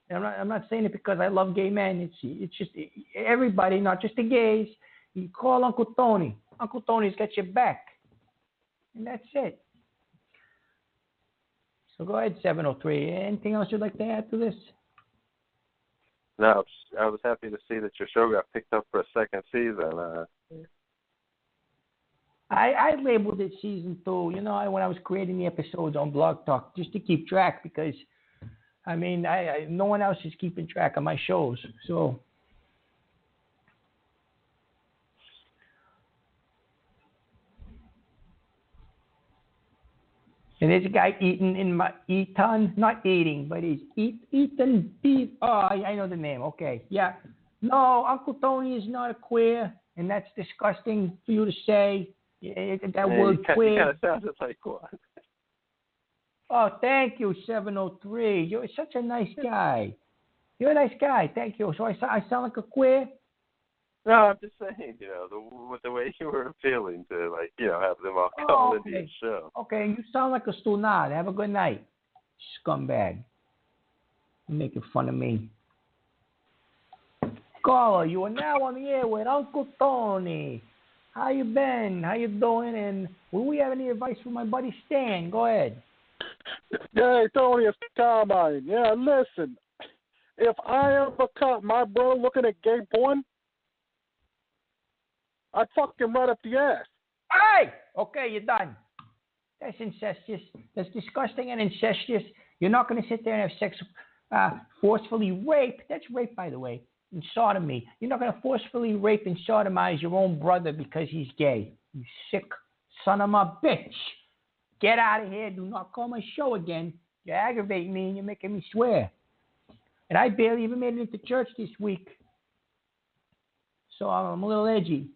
And I'm not saying it because I love gay men. It's just everybody, not just the gays. You call Uncle Tony. Uncle Tony's got your back. And that's it. So go ahead, 703. Anything else you'd like to add to this? No, I was happy to see that your show got picked up for a second season. I labeled it season 2, when I was creating the episodes on Blog Talk, just to keep track because, I mean, no one else is keeping track of my shows. So, and there's a guy not eating, but he's Ethan B. Oh, I know the name. Okay, yeah. No, Uncle Tony is not a queer, and that's disgusting for you to say. Word queer. You kind of sounded like one. Oh, thank you, 703. You're such a nice guy. You're a nice guy. Thank you. So I sound like a queer? No, I'm just saying, the way you were feeling to, have them all call into your show. Okay, you sound like a stunad. Have a good night, scumbag. You're making fun of me. Caller, you are now on the air with Uncle Tony. How you been? How you doing? And will we have any advice for my buddy Stan? Go ahead. Hey, Tony, it's Carmine. Yeah, listen. If I ever caught my bro looking at gay porn, I'd fuck him right up the ass. Hey! Okay, you're done. That's incestuous. That's disgusting and incestuous. You're not going to sit there and have sex, forcefully rape. That's rape, by the way. And sodomy. You're not going to forcefully rape and sodomize your own brother because he's gay. You sick son of a bitch. Get out of here. Do not call my show again. You aggravate me and you're making me swear. And I barely even made it into church this week. So I'm a little edgy.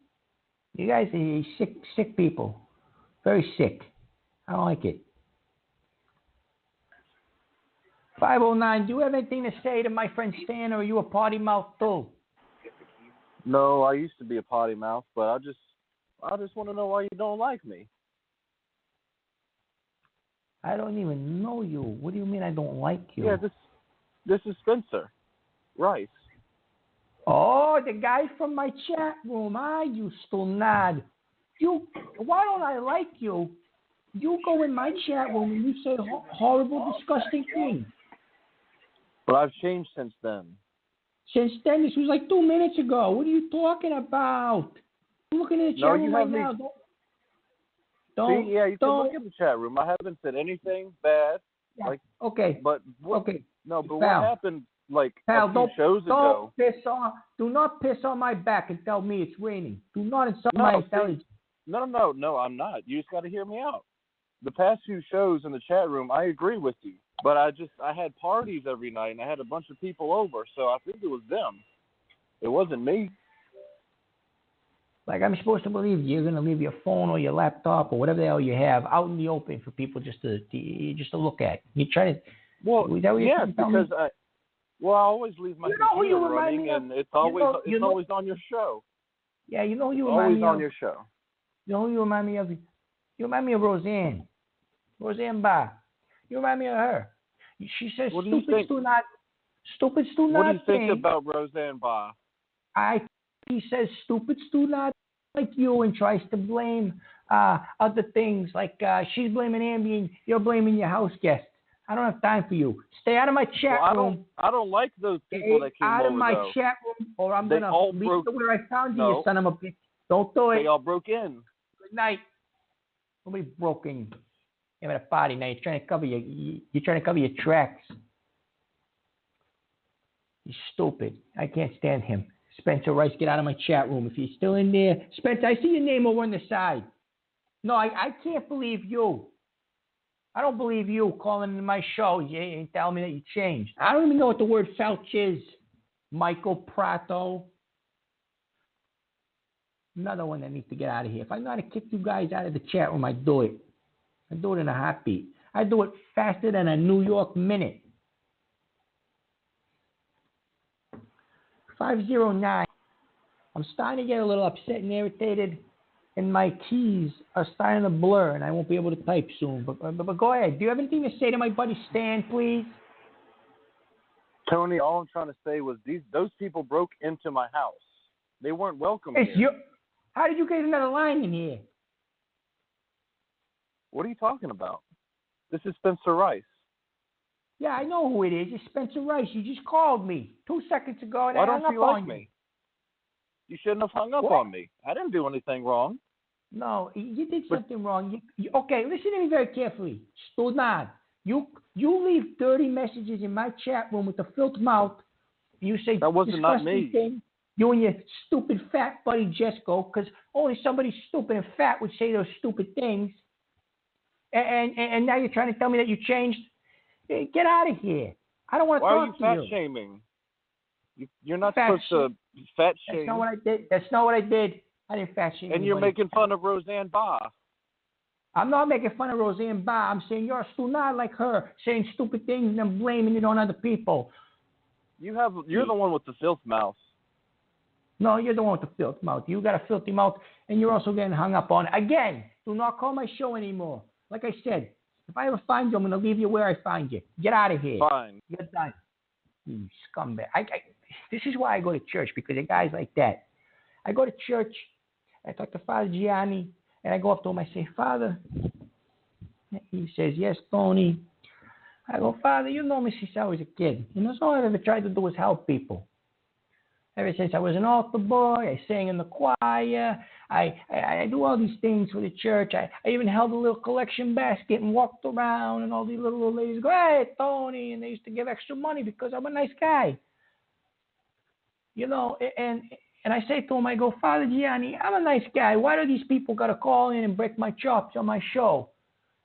You guys are sick people. Very sick. I don't like it. 509, do you have anything to say to my friend Stan, or are you a potty mouth too? No, I used to be a potty mouth, but I just want to know why you don't like me. I don't even know you. What do you mean I don't like you? Yeah, this is Spencer Rice. Oh, the guy from my chat room. You stunad. Why don't I like you? You go in my chat room and you say horrible, disgusting things. But I've changed since then. Since then? This was like 2 minutes ago. What are you talking about? I'm looking at the chat room right now. See, yeah, you can look at the chat room. I haven't said anything bad. Yeah. Like, okay. But what, okay. No, but Pal, what happened like Pal, a few shows ago? Do not piss on my back and tell me it's raining. Do not insult my intelligence. No, I'm not. You just got to hear me out. The past few shows in the chat room, I agree with you. But I had parties every night, and I had a bunch of people over, so I think it was them. It wasn't me. Like, I'm supposed to believe you're going to leave your phone or your laptop or whatever the hell you have out in the open for people just to look at. You try to... Well, yeah, because I always leave my computer running, and it's always on your show. Yeah, you know who you remind me of? Always on your show. You know who you remind me of? You remind me of Roseanne Barr. You remind me of her. She says stupid do not. What do you think about Roseanne Barr? He says stupid do not like you and tries to blame other things like she's blaming Ambi and you're blaming your house guests. I don't have time for you. Stay out of my chat room. I don't like those people that came over. Out of my chat room, or I'm gonna leave where I found you, you son of a bitch. Don't do it. They all broke in. Good night. Nobody broke in. You're at a party now. You're trying to cover your tracks. You're stupid. I can't stand him. Spencer Rice, get out of my chat room. If you're still in there, Spencer, I see your name over on the side. No, I can't believe you. I don't believe you calling into my show and telling me that you changed. I don't even know what the word felch is. Michael Prato. Another one that needs to get out of here. If I know how to kick you guys out of the chat room, I do it. I do it in a heartbeat. I do it faster than a New York minute. 509. I'm starting to get a little upset and irritated, and my keys are starting to blur, and I won't be able to type soon. But go ahead. Do you have anything to say to my buddy Stan, please? Tony, all I'm trying to say was those people broke into my house. They weren't welcome here. How did you get another line in here? What are you talking about? This is Spencer Rice. Yeah, I know who it is. It's Spencer Rice. You just called me 2 seconds ago, and Why I hung don't you up like on me? You shouldn't have hung up on me. I didn't do anything wrong. No, you did something wrong. Okay, listen to me very carefully. Stunad. You leave dirty messages in my chat room with a filth mouth. You say that wasn't not me. Thing. You and your stupid fat buddy Jesco, because only somebody stupid and fat would say those stupid things. And now you're trying to tell me that you changed. Hey, get out of here. I don't want to talk to you. Why are you fat shaming? You're not supposed to fat shame. That's not what I did. That's not what I did. I didn't fat shame. And you're making fun of Roseanne Barr. I'm not making fun of Roseanne Barr. I'm saying you're a stunad like her, saying stupid things and then blaming it on other people. You're the one with the filth mouth. No, you're the one with the filth mouth. You got a filthy mouth, and you're also getting hung up on. Again, do not call my show anymore. Like I said, if I ever find you, I'm going to leave you where I find you. Get out of here. Fine. You're done. You scumbag. This is why I go to church, because of guys like that. I go to church, I talk to Father Gianni, and I go up to him, I say, Father. He says, yes, Tony. I go, Father, you know me since I was a kid. You know, so all I've ever tried to do is help people. Ever since I was an altar boy, I sang in the choir. I do all these things for the church. I even held a little collection basket and walked around, and all these little ladies go, hey, Tony, and they used to give extra money because I'm a nice guy. You know, and I say to him, I go, Father Gianni, I'm a nice guy. Why do these people got to call in and break my chops on my show?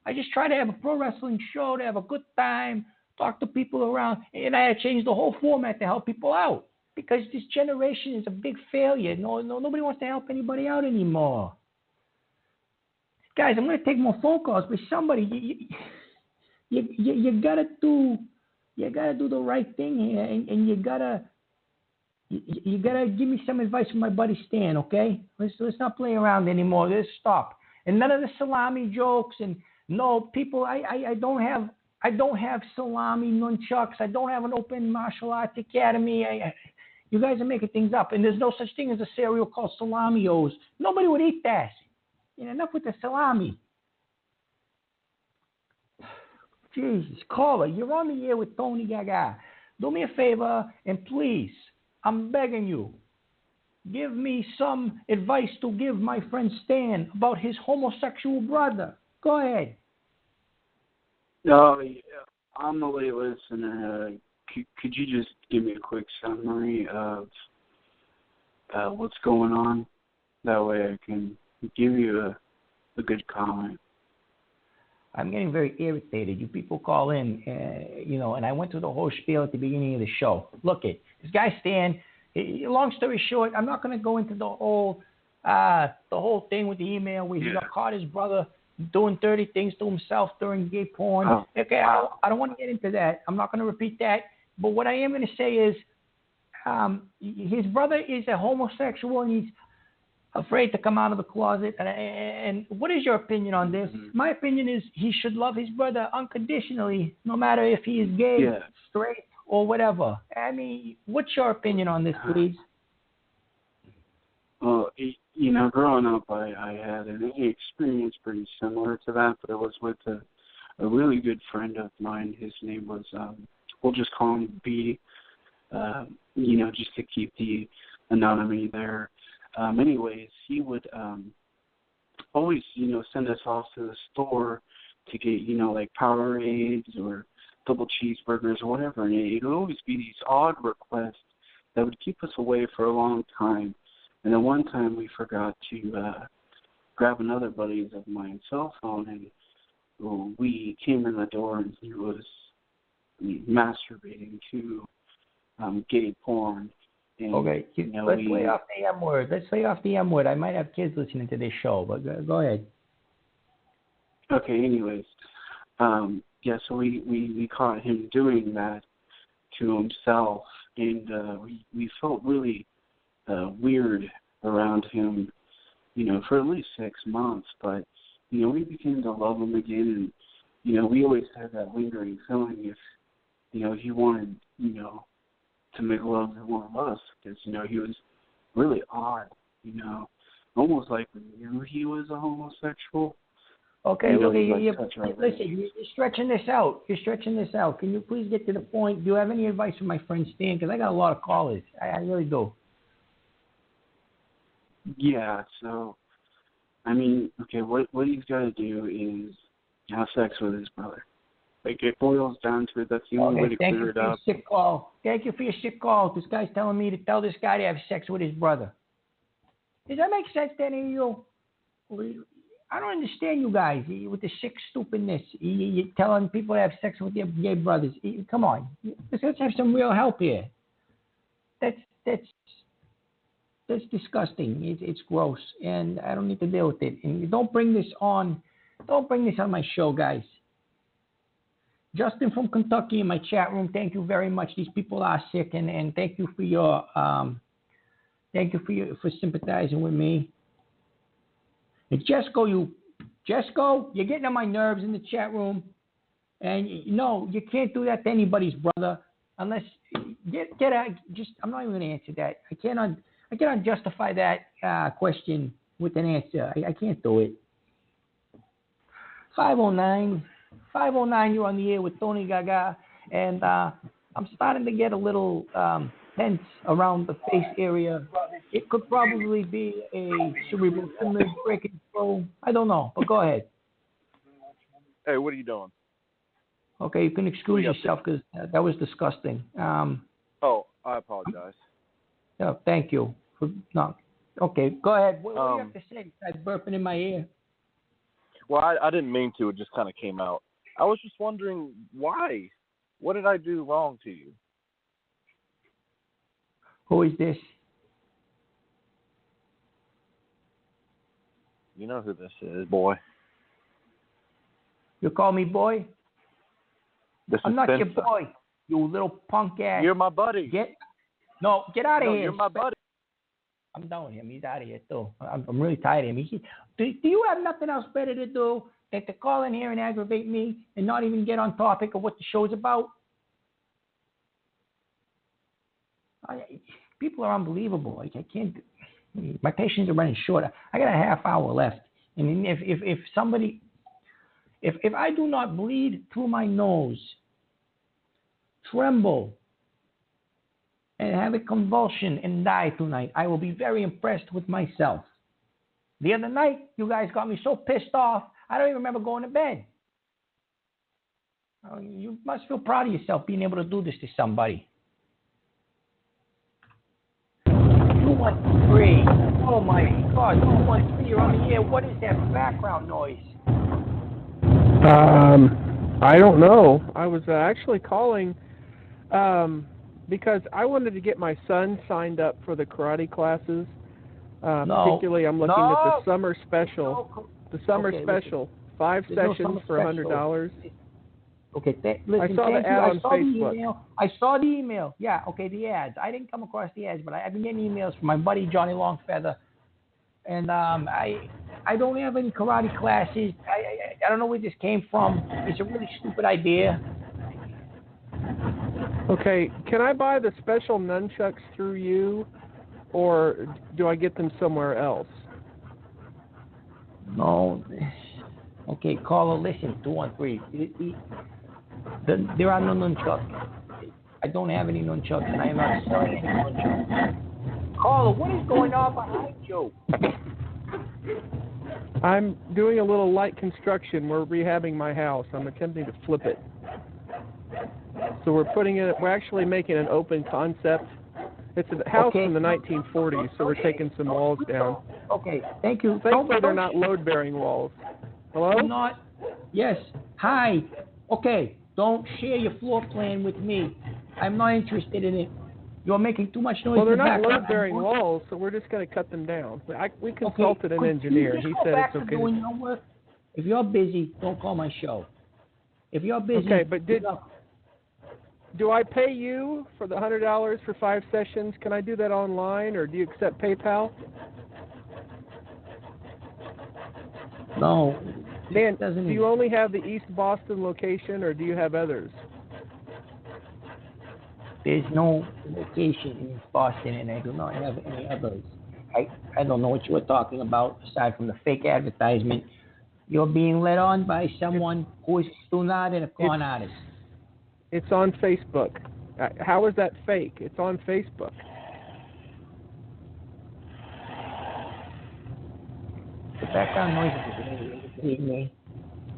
I just try to have a pro wrestling show, to have a good time, talk to people around, and I had changed the whole format to help people out. Because this generation is a big failure. Nobody wants to help anybody out anymore. Guys, I'm going to take more phone calls, but somebody, you gotta do the right thing here, and you gotta give me some advice from my buddy Stan, okay? Let's not play around anymore. Let's stop. And none of the salami jokes, and no people. I don't have salami nunchucks. I don't have an open martial arts academy. You guys are making things up, and there's no such thing as a cereal called Salami-O's. Nobody would eat that. You know, enough with the salami. Jesus, caller, you're on the air with Tony Gaga. Do me a favor, and please, I'm begging you, give me some advice to give my friend Stan about his homosexual brother. Go ahead. Oh, yeah. I'm the late listener. Could you just give me a quick summary of what's going on? That way I can give you a good comment. I'm getting very irritated. You people call in, and I went through the whole spiel at the beginning of the show. Look, this guy Stan, long story short, I'm not going to go into the whole thing with the email where he got caught his brother doing 30 things to himself during gay porn. Oh. Okay, I don't want to get into that. I'm not going to repeat that. But what I am going to say is his brother is a homosexual, and he's afraid to come out of the closet. And what is your opinion on this? Mm-hmm. My opinion is he should love his brother unconditionally, no matter if he is gay, straight, or whatever. I mean, what's your opinion on this, please? Well, growing up, I had an experience pretty similar to that, but it was with a really good friend of mine. His name was, we'll just call him B, just to keep the anonymity there. Anyways, he would always, send us off to the store to get, like Powerades or double cheeseburgers or whatever. And it would always be these odd requests that would keep us away for a long time. And then one time we forgot to grab another buddy of mine's cell phone, and we came in the door and he was masturbating to gay porn. And, okay, let's lay off the M word. Let's lay off the M word. I might have kids listening to this show, but go ahead. Okay, anyways. So we caught him doing that to himself, and we felt really weird around him, for at least 6 months. But, we began to love him again, and, we always had that lingering feeling if, he wanted, to make love to one of us, because, he was really odd, almost like we knew he was a homosexual. Okay, listen, you're stretching this out. Can you please get to the point? Do you have any advice for my friend Stan? Because I got a lot of callers. I really do. Yeah, so, what he's got to do is have sex with his brother. Like, it boils down to it. That's the only way to clear it up. Thank you for your sick call. This guy's telling me to tell this guy to have sex with his brother. Does that make sense to any of you? I don't understand you guys with the sick stupidness. You're telling people to have sex with their gay brothers. Come on. Let's have some real help here. That's disgusting. It's gross, and I don't need to deal with it. And don't bring this on my show, guys. Justin from Kentucky in my chat room. Thank you very much. These people are sick, and thank you for your for sympathizing with me. And Jesco, you're getting on my nerves in the chat room, and no, you can't do that to anybody's brother. unless get out. Just I'm not even going to answer that. I cannot justify that question with an answer. I can't do it. 509, you're on the air with Tony Gaga, and I'm starting to get a little tense around the face area. It could probably be a cerebral hemorrhage, breaking flow. I don't know, but go ahead. Hey, what are you doing? Okay, you can excuse yourself because that was disgusting. Oh, I apologize. No, thank you. No. Okay, go ahead. What do you have to say? Besides burping in my ear. Well, I didn't mean to. It just kind of came out. I was just wondering why. What did I do wrong to you? Who is this? You know who this is, boy. You call me boy? I'm not your boy, you little punk ass. You're my buddy. Get out of here. You're my buddy. I'm done with him. He's out of here, too. I'm really tired of him. Do you have nothing else better to do than to call in here and aggravate me and not even get on topic of what the show's about? People are unbelievable. I can't. My patience are running short. I got a half hour left. I mean, if somebody, if I do not bleed through my nose, tremble, and have a convulsion and die tonight, I will be very impressed with myself. The other night, you guys got me so pissed off, I don't even remember going to bed. You must feel proud of yourself being able to do this to somebody. 213. Oh my God, 213, you're on the air. What is that background noise? I don't know. I was actually calling because I wanted to get my son signed up for the karate classes. Particularly, I'm looking at the summer special. The summer special, 5 sessions for $100. Okay, listen, I saw the ad on Facebook. I saw the email. Yeah, okay, the ads. I didn't come across the ads, but I've been getting emails from my buddy Johnny Longfeather, and I don't have any karate classes. I don't know where this came from. It's a really stupid idea. Okay, can I buy the special nunchucks through you, or do I get them somewhere else? No. Okay, caller, listen, 213. There are no nunchucks. I don't have any nunchucks, and I am not selling any nunchucks. Caller, what is going on behind you? I'm doing a little light construction. We're rehabbing my house. I'm attempting to flip it. So we're actually making an open concept. It's a house from the 1940s, so we're taking some walls down. Okay, thank you. Thankfully, they're not load-bearing walls. Hello? Yes. Hi. Okay, don't share your floor plan with me. I'm not interested in it. You're making too much noise. Well, they're not load-bearing walls, so we're just going to cut them down. We consulted an engineer. He said it's okay. If you're busy, don't call my show. If you're busy... Okay, but do I pay you for the $100 for 5 sessions? Can I do that online, or do you accept PayPal? No. Dan, do you only have the East Boston location, or do you have others? There's no location in East Boston, and I do not have any others. I don't know what you were talking about, aside from the fake advertisement. You're being led on by someone who is still not a con artist. It's on Facebook. How is that fake? It's on Facebook. The background noise is really me.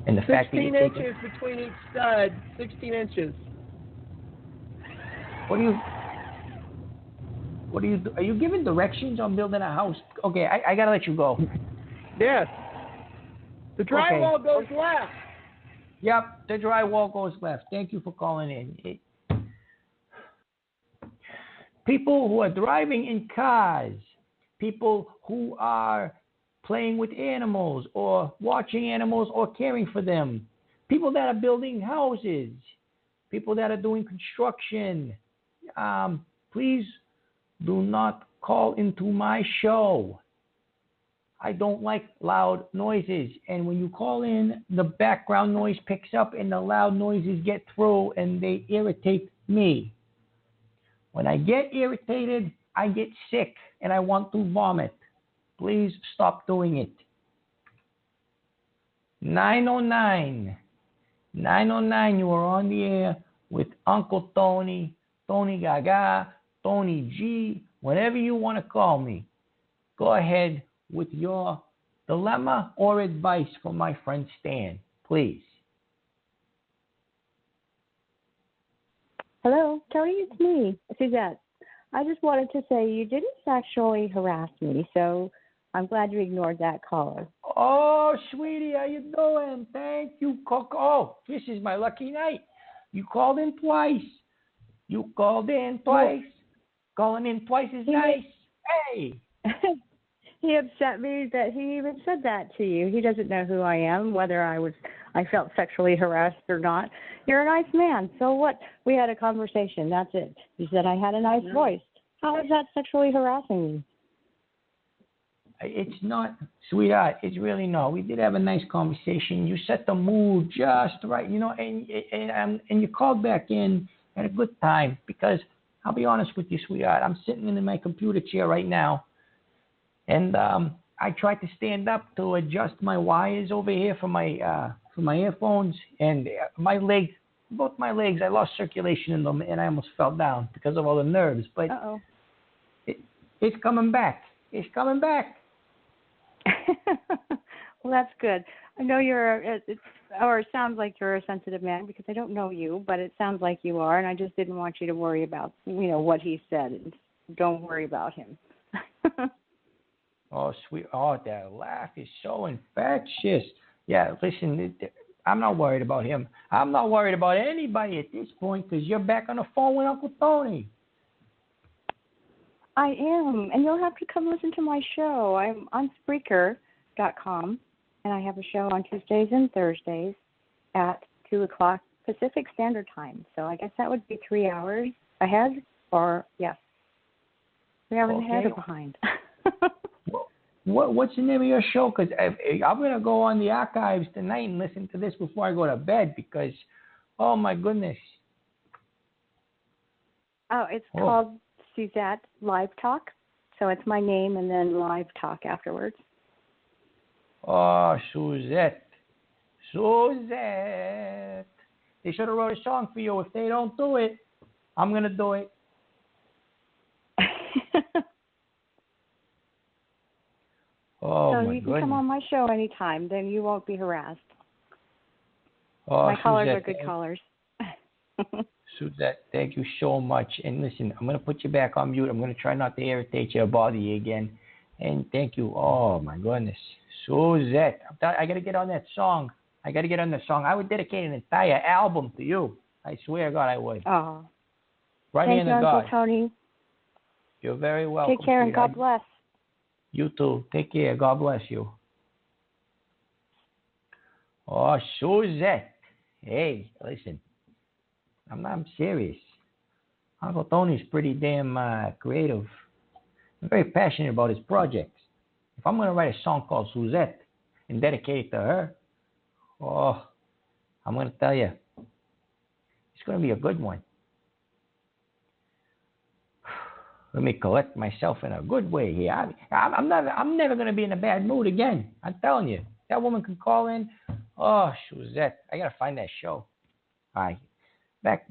And the 16 fact that inches between each stud. 16 inches. What do you do? Are you giving directions on building a house? Okay, I gotta let you go. Yes. The drywall goes left. Yep, the drywall goes left. Thank you for calling in. People who are driving in cars, people who are playing with animals or watching animals or caring for them, people that are building houses, people that are doing construction, please do not call into my show. I don't like loud noises. And when you call in, the background noise picks up and the loud noises get through and they irritate me. When I get irritated, I get sick and I want to vomit. Please stop doing it. 909. 909, you are on the air with Uncle Tony, Tony Gaga, Tony G, whatever you want to call me. Go ahead with your dilemma or advice for my friend Stan, please. Hello, Tony, it's me, Suzette. I just wanted to say you didn't sexually harass me, so I'm glad you ignored that caller. Oh, sweetie, how you doing? Thank you, Coco. Oh, this is my lucky night. You called in twice. Calling in twice is nice. Hey. He upset me that he even said that to you. He doesn't know who I am, whether I felt sexually harassed or not. You're a nice man. So what? We had a conversation. That's it. You said I had a nice voice. How is that sexually harassing me? It's not, sweetheart. It's really not. We did have a nice conversation. You set the mood just right, and you called back in at a good time because I'll be honest with you, sweetheart. I'm sitting in my computer chair right now, and I tried to stand up to adjust my wires over here for my earphones, and both my legs, I lost circulation in them, and I almost fell down because of all the nerves. But it's coming back. It's coming back. Well, that's good. I know it sounds like you're a sensitive man because I don't know you, but it sounds like you are, and I just didn't want you to worry about, what he said. Don't worry about him. Oh, sweet. Oh, that laugh is so infectious. Yeah, listen, I'm not worried about him. I'm not worried about anybody at this point because you're back on the phone with Uncle Tony. I am, and you'll have to come listen to my show. I'm on Spreaker.com, and I have a show on Tuesdays and Thursdays at 2 o'clock Pacific Standard Time. So I guess that would be 3 hours ahead, or, yes, 3 hours ahead or behind. What's the name of your show? Because I'm going to go on the archives tonight and listen to this before I go to bed because, oh, my goodness. Oh, it's called Suzette Live Talk. So it's my name and then Live Talk afterwards. Oh, Suzette. Suzette. They should have wrote a song for you. If they don't do it, I'm going to do it. Oh, so my you can goodness. come on my show anytime. Then you won't be harassed. Oh, my callers Suzette, are good callers. Suzette, thank you so much. And listen, I'm going to put you back on mute. I'm going to try not to irritate you or bother you again. And thank you. Oh, my goodness. Suzette, I got to get on that song. I would dedicate an entire album to you. I swear to God I would. Oh. Right Thank in you, the Uncle God. Tony. You're very welcome. Take care and God bless. You too. Take care. God bless you. Oh, Suzette. Hey, listen. I'm serious. Uncle Tony's pretty damn creative. I'm very passionate about his projects. If I'm going to write a song called Suzette and dedicate it to her, oh, I'm going to tell you, it's going to be a good one. Let me collect myself in a good way here. I'm never going to be in a bad mood again. I'm telling you. That woman can call in. Oh, Suzette. I got to find that show. All right. Back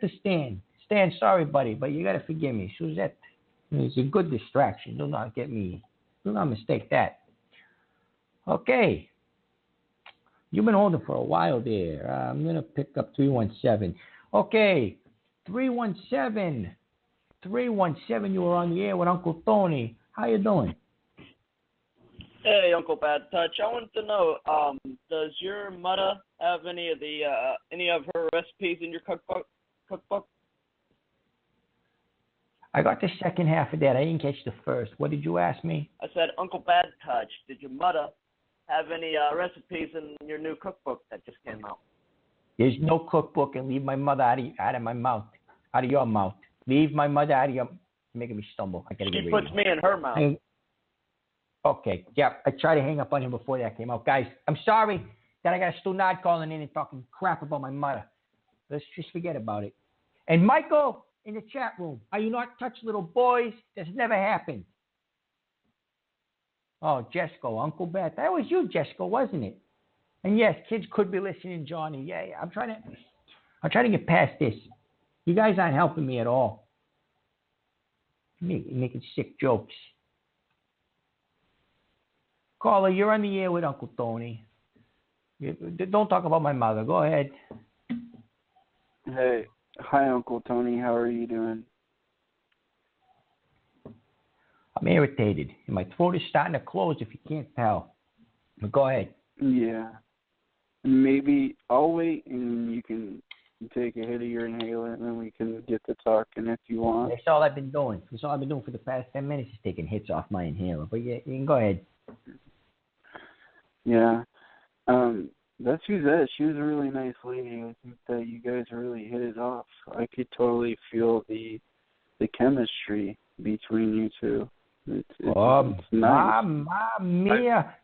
to Stan. Stan, sorry, buddy, but you got to forgive me. Suzette is a good distraction. Do not mistake that. Okay. You've been holding for a while there. I'm going to pick up 317. Okay. 317. 317, you were on the air with Uncle Tony. How you doing? Hey, Uncle Bad Touch. I wanted to know, does your mother have any of her recipes in your cookbook? I got the second half of that. I didn't catch the first. What did you ask me? I said, Uncle Bad Touch, did your mother have any recipes in your new cookbook that just came out? There's no cookbook, and leave my mother out of my mouth, out of your mouth. Leave my mother out of your. Making me stumble. I gotta get rid of She puts me in her mouth. Okay, yeah, I tried to hang up on him before that came out. Guys, I'm sorry that I got a Stunad calling in and talking crap about my mother. Let's just forget about it. And Michael, in the chat room. Are you not touch little boys? That's never happened. Oh, Jesco, Uncle Beth. That was you, Jesco, wasn't it? And yes, kids could be listening, Johnny. Yeah, I'm trying to get past this. You guys aren't helping me at all. Making sick jokes. Caller, you're on the air with Uncle Tony. Don't talk about my mother. Go ahead. Hey, hi, Uncle Tony. How are you doing? I'm irritated. And my throat is starting to close if you can't tell. But go ahead. Yeah. Maybe I'll wait and you can take a hit of your inhaler and then we can get to talking if you want. That's all I've been doing. That's all I've been doing for the past 10 minutes is taking hits off my inhaler. But yeah, you can go ahead. Yeah. That's Suzette. She was a really nice lady. I think that you guys really hit it off. I could totally feel the chemistry between you two. It's nice. Mamma mia.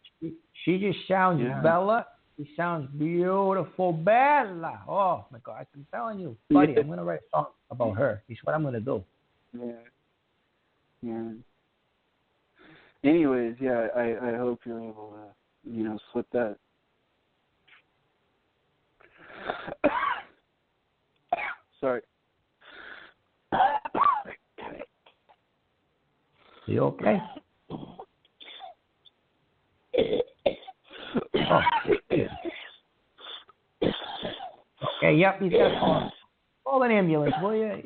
She just sounds Bella. She sounds beautiful, Bella. Oh, my God. I'm telling you, buddy, I'm going to write a song about her. It's what I'm going to do. Yeah. Anyways, yeah, I hope you're able to, slip that. Sorry. You okay? Oh. Okay, yep, he's got to call an ambulance, will you?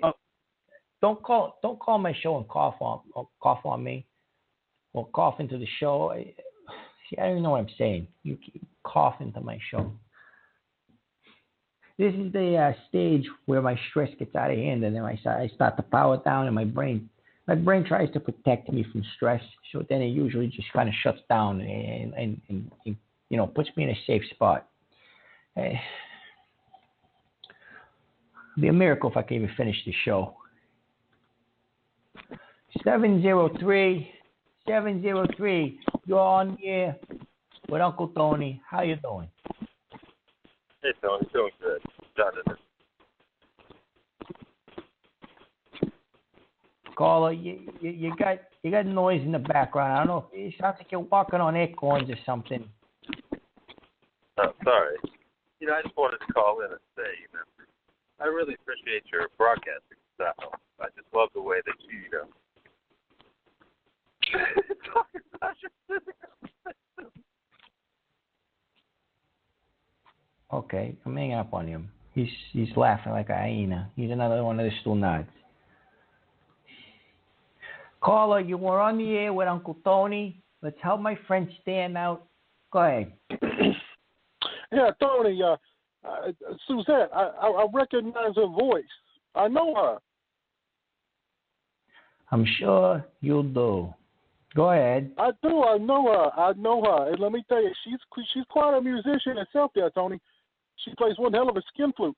Don't call my show and cough on me, or cough into the show. See, I don't even know what I'm saying. You keep coughing into my show. This is the stage where my stress gets out of hand, and then I start to power down, and my brain tries to protect me from stress. So then it usually just kind of shuts down and puts me in a safe spot. It'd be a miracle if I can even finish the show. 703, you're on the air with Uncle Tony. How you doing? Hey, Tony, doing good. Done it. Caller, you got noise in the background. I don't know. It sounds like you're walking on acorns or something. Oh, sorry. I just wanted to call in and say, I really appreciate your broadcasting style. I just love the way that you, talk about your physical system. Okay, I'm hanging up on him. He's laughing like a hyena. He's another one of the stool nods. Caller, you were on the air with Uncle Tony. Let's help my friend stand out. Go ahead. Yeah, Tony, Suzette, I recognize her voice. I know her. I'm sure you do. Go ahead. I do. I know her. And let me tell you, she's quite a musician herself there, Tony. She plays one hell of a skin flute.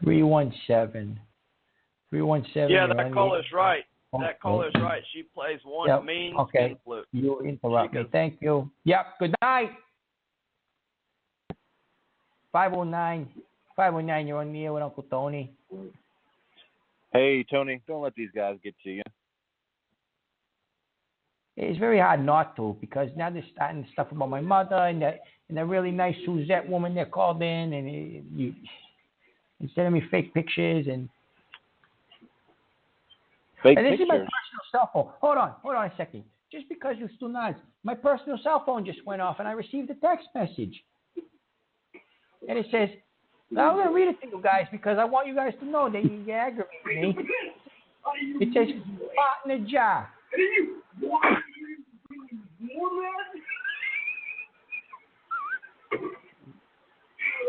317. Yeah, that caller's right. That caller's right. She plays one mean skin flute. You interrupt me. Thank you. Yep. Good night. 509, you're on the air with Uncle Tony. Hey, Tony, don't let these guys get to you. It's very hard not to, because now they're starting stuff about my mother and that really nice Suzette woman that called in, and you sending me fake pictures and this is my personal cell phone. Hold on a second. Just because you're still nice, my personal cell phone just went off, and I received a text message, and it says, now I'm going to read it to you guys because I want you guys to know that you aggravate me. It says, pot in a jar.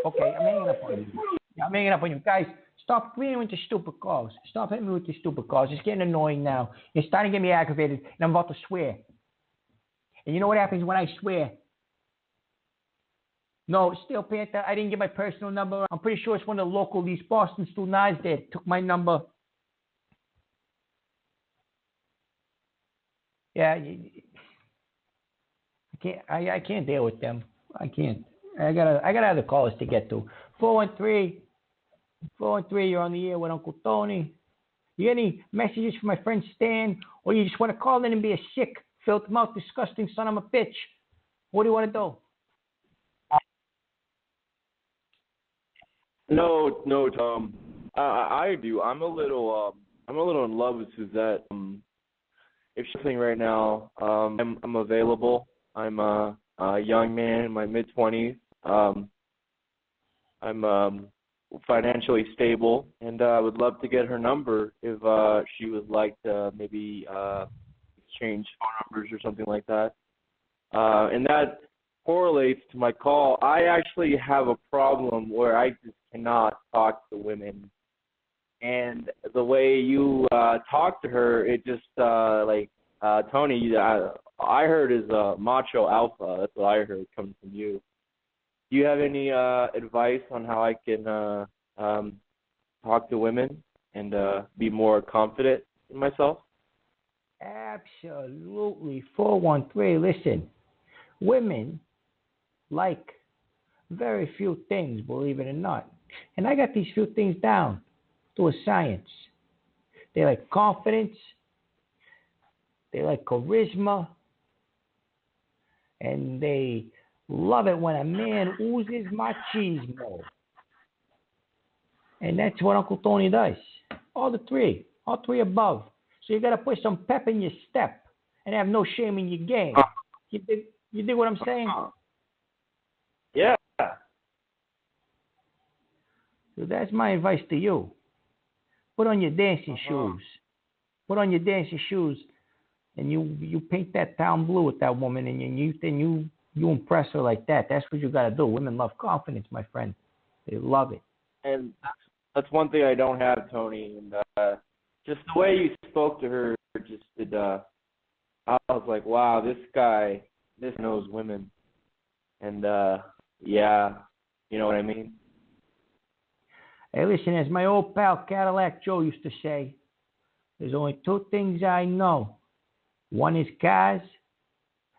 Okay, I'm hanging up on you. Guys, stop hitting me with the stupid calls. Stop hitting me with the stupid calls. It's getting annoying now. It's starting to get me aggravated, and I'm about to swear. And you know what happens when I swear? No, Steel Panther, I didn't get my personal number. I'm pretty sure it's one of the local, these Boston Stool Knives that took my number. Yeah, I can't deal with them. I can't. I got other callers to get to. 413, you're on the air with Uncle Tony. You got any messages for my friend Stan, or you just want to call in and be a sick, filth-mouth, disgusting son of a bitch? What do you want to do? No, Tom. I do. I'm a little in love with Suzette. If she's listening right now, I'm available. I'm a young man in my mid-20s. I'm financially stable, and I would love to get her number if she would like to maybe exchange phone numbers or something like that. And that correlates to my call. I actually have a problem where I just cannot talk to women. And the way you talk to her, it just, Tony, I heard is macho alpha. That's what I heard coming from you. Do you have any advice on how I can talk to women and be more confident in myself? Absolutely. 413, listen. Women like very few things, believe it or not. And I got these few things down to a science. They like confidence. They like charisma. And they love it when a man oozes machismo. And that's what Uncle Tony does. All three above. So you got to put some pep in your step and have no shame in your game. You dig what I'm saying? Yeah. So that's my advice to you. Put on your dancing shoes. Put on your dancing shoes, and you paint that town blue with that woman, and you impress her like that. That's what you got to do. Women love confidence, my friend. They love it. And that's one thing I don't have, Tony. And just the way you spoke to her, just did. I was like, wow, this guy knows women. And yeah, you know what I mean. Hey, listen, as my old pal Cadillac Joe used to say, there's only two things I know. One is cars,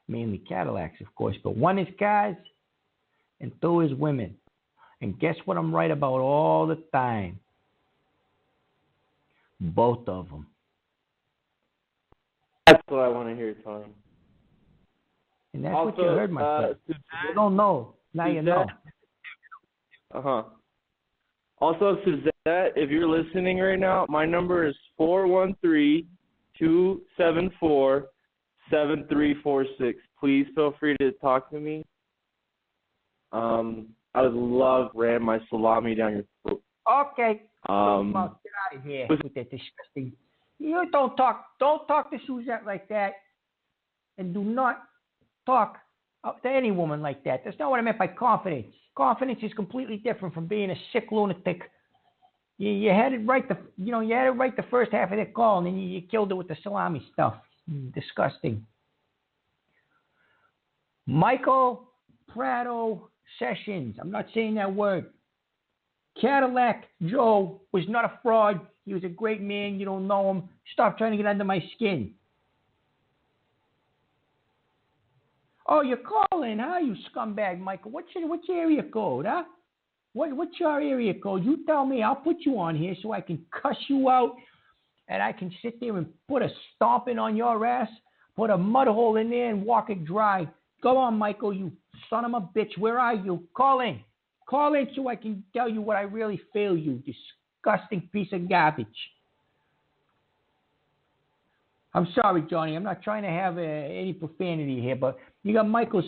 mainly Cadillacs, of course, but one is cars, and two is women. And guess what I'm right about all the time? Both of them. That's what I want to hear, Tony. And that's also, what you heard, my friend. You don't know. Now Suzette, you know. Also, Suzette, if you're listening right now, my number is 413-274-7346. Please feel free to talk to me. I would love ram my salami down your throat. Okay. Get out of here with that disgusting. You don't talk to Suzette like that, and do not talk to any woman like that. That's not what I meant by confidence. Confidence is completely different from being a sick lunatic. You had it right. You had it right the first half of that call, and then you killed it with the salami stuff. Disgusting. Michael Prado Sessions. I'm not saying that word. Cadillac Joe was not a fraud. He was a great man. You don't know him. Stop trying to get under my skin. Oh, you're calling, huh, you scumbag, Michael? What's your area code, huh? What's your area code? You tell me. I'll put you on here so I can cuss you out, and I can sit there and put a stomping on your ass, put a mud hole in there and walk it dry. Go on, Michael, you son of a bitch. Where are you? Call in. Call in so I can tell you what I really feel, you disgusting piece of garbage. I'm sorry, Johnny. I'm not trying to have any profanity here, but you got Michael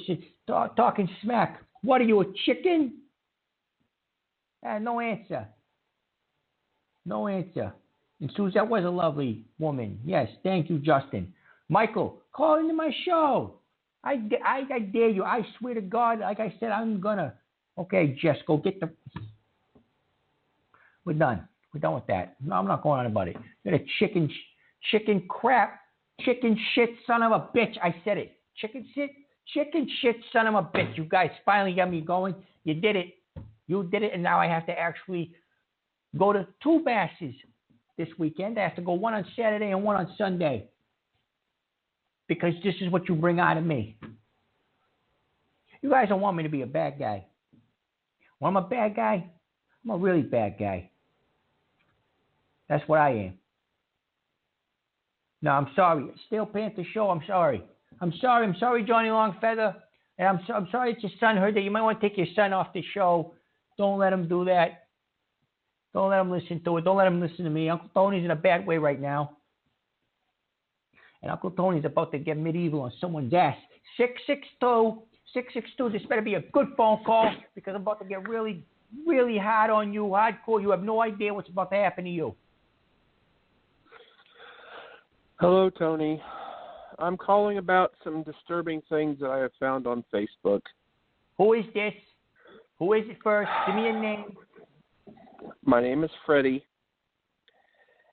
talking smack. What are you, a chicken? No answer. No answer. And Suzette was a lovely woman. Yes, thank you, Justin. Michael, call into my show. I dare you. I swear to God, like I said, I'm going to. Okay, Jess, go get the. We're done. We're done with that. No, I'm not going on about it. You're a chicken crap, chicken shit son of a bitch. I said it. Chicken shit son of a bitch. You guys finally got me going. You did it. You did it, and now I have to actually go to 2 masses this weekend. I have to go one on Saturday and one on Sunday because this is what you bring out of me. You guys don't want me to be a bad guy. Well, I'm a bad guy. I'm a really bad guy. That's what I am. No, I'm sorry. Steel Panther Show, I'm sorry. I'm sorry, Johnny Longfeather. And I'm sorry that your son heard that. You might want to take your son off the show. Don't let him do that. Don't let him listen to it. Don't let him listen to me. Uncle Tony's in a bad way right now. And Uncle Tony's about to get medieval on someone's ass. 662. This better be a good phone call because I'm about to get really, really hard on you, hardcore. You have no idea what's about to happen to you. Hello, Tony. I'm calling about some disturbing things that I have found on Facebook. Who is this? Who is it first? Give me a name. My name is Freddie,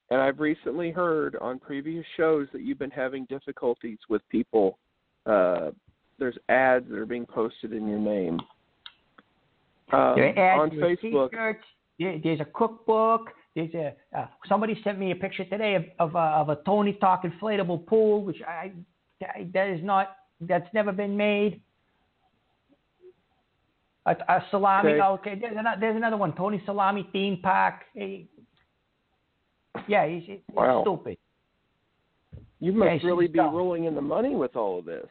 and I've recently heard on previous shows that you've been having difficulties with people. There's ads that are being posted in your name. There are ads on Facebook. T-shirts. There's a cookbook. There's somebody sent me a picture today of a Tony Talk inflatable pool, which that's never been made. A salami. Okay. There's another one. Tony Salami theme park. Yeah, he's wow. Stupid. You must really be rolling in the money with all of this.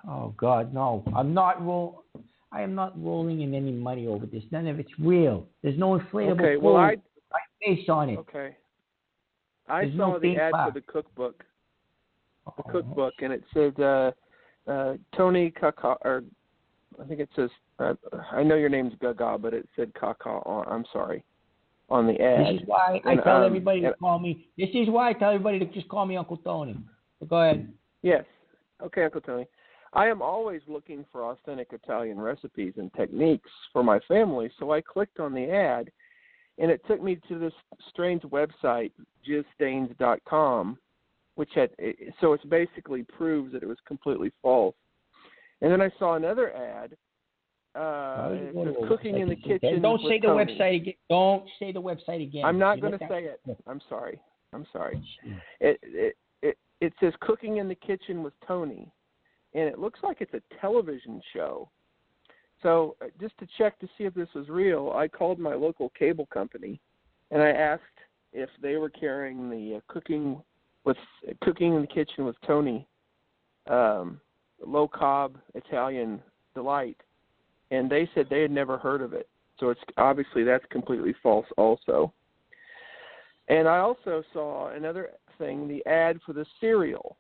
Oh God, no! I am not rolling in any money over this. None of it's real. There's no inflatable pool. I face on it. Okay. I saw the ad for the cookbook. The cookbook, and it said Tony Kaka, or I think it says I know your name's Gaga, but it said Kaka. I'm sorry, on the ad. This is why I tell everybody to call me. This is why I tell everybody to just call me Uncle Tony. So go ahead. Yes. Okay, Uncle Tony. I am always looking for authentic Italian recipes and techniques for my family, so I clicked on the ad, and it took me to this strange website, jizzstains.com, which so it basically proves that it was completely false. And then I saw another ad. It says cooking in the kitchen. Don't say the Tony. website again. Don't say the website again. I'm not going to say it. I'm sorry. It says cooking in the kitchen with Tony. And it looks like it's a television show. So just to check to see if this was real, I called my local cable company, and I asked if they were carrying the cooking in the kitchen with Tony, low carb Italian delight, and they said they had never heard of it. So it's obviously that's completely false also. And I also saw another thing, the ad for the cereal.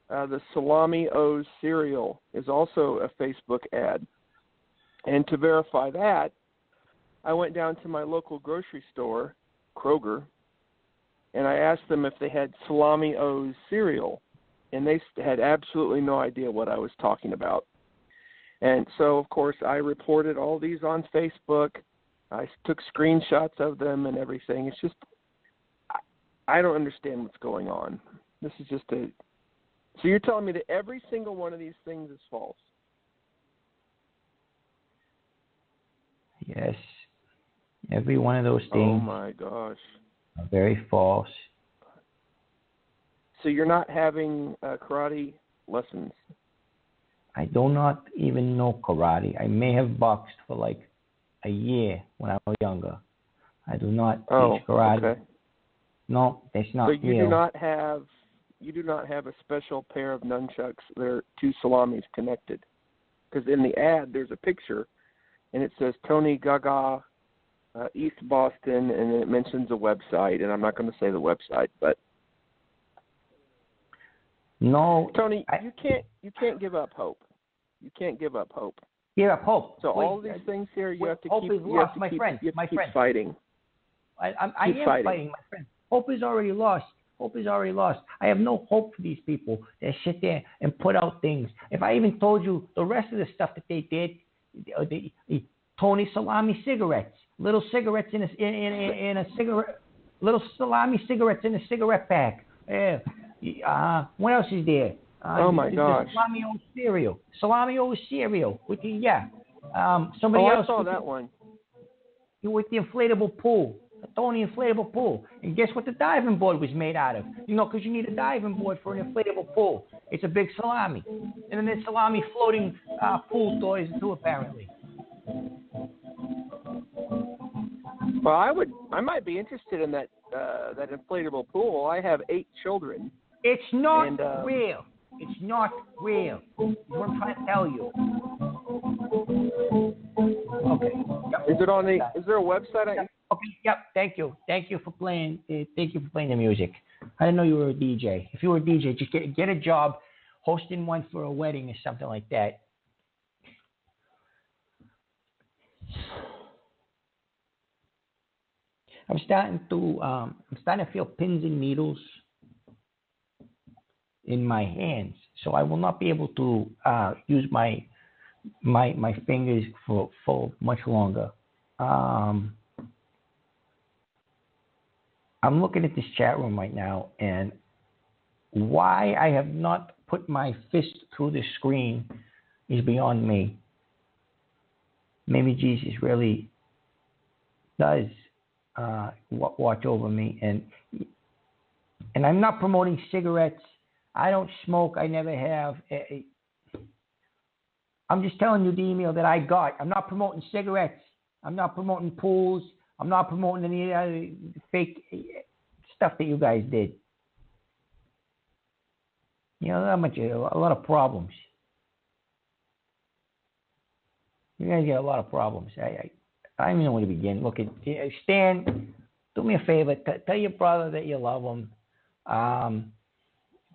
The Salami O's cereal is also a Facebook ad. And to verify that, I went down to my local grocery store, Kroger, and I asked them if they had Salami O's cereal. And they had absolutely no idea what I was talking about. And so, of course, I reported all these on Facebook. I took screenshots of them and everything. It's just, I don't understand what's going on. This is just So you're telling me that every single one of these things is false? Yes. Every one of those things. Oh, my gosh. Are very false. So you're not having karate lessons? I do not even know karate. I may have boxed for like a year when I was younger. I do not teach karate. Okay. No, that's not real. So you do not have a special pair of nunchucks. They're two salamis connected. Because in the ad, there's a picture, and it says Tony Gaga, East Boston, and it mentions a website, and I'm not going to say the website, but no, Tony, you can't give up hope. You can't give up hope. Give up hope. So all these things here, you have to hope keep. Hope is lost, my friend. You have to keep fighting. I am fighting, my friend. Hope is already lost. Hope is already lost. I have no hope for these people that sit there and put out things. If I even told you the rest of the stuff that they did, the Tony Salami cigarettes, little cigarettes in a cigarette, little salami cigarettes in a cigarette pack. What else is there? Oh my gosh! The Salami O cereal. Salami O cereal. With the somebody else. I saw that one. With the inflatable pool. A Tony inflatable pool. And guess what the diving board was made out of? Because you need a diving board for an inflatable pool. It's a big salami. And then there's salami floating pool toys too, apparently. Well, I might be interested in that inflatable pool. I have 8 children. It's not real. It's not real. We're trying to tell you. Okay. Yep. Is there a website? Okay. Yep. Thank you. Thank you for playing. Thank you for playing the music. I didn't know you were a DJ. If you were a DJ, just get a job hosting one for a wedding or something like that. I'm starting to feel pins and needles in my hands, so I will not be able to use my fingers for much longer. I'm looking at this chat room right now, and why I have not put my fist through the screen is beyond me. Maybe Jesus really does watch over me, and I'm not promoting cigarettes. I don't smoke. I never have. I'm just telling you the email that I got. I'm not promoting cigarettes. I'm not promoting pools. I'm not promoting any other fake stuff that you guys did. You know, a lot of problems. You guys get a lot of problems. I don't even know where to begin. Look, Stan, do me a favor. Tell your brother that you love him.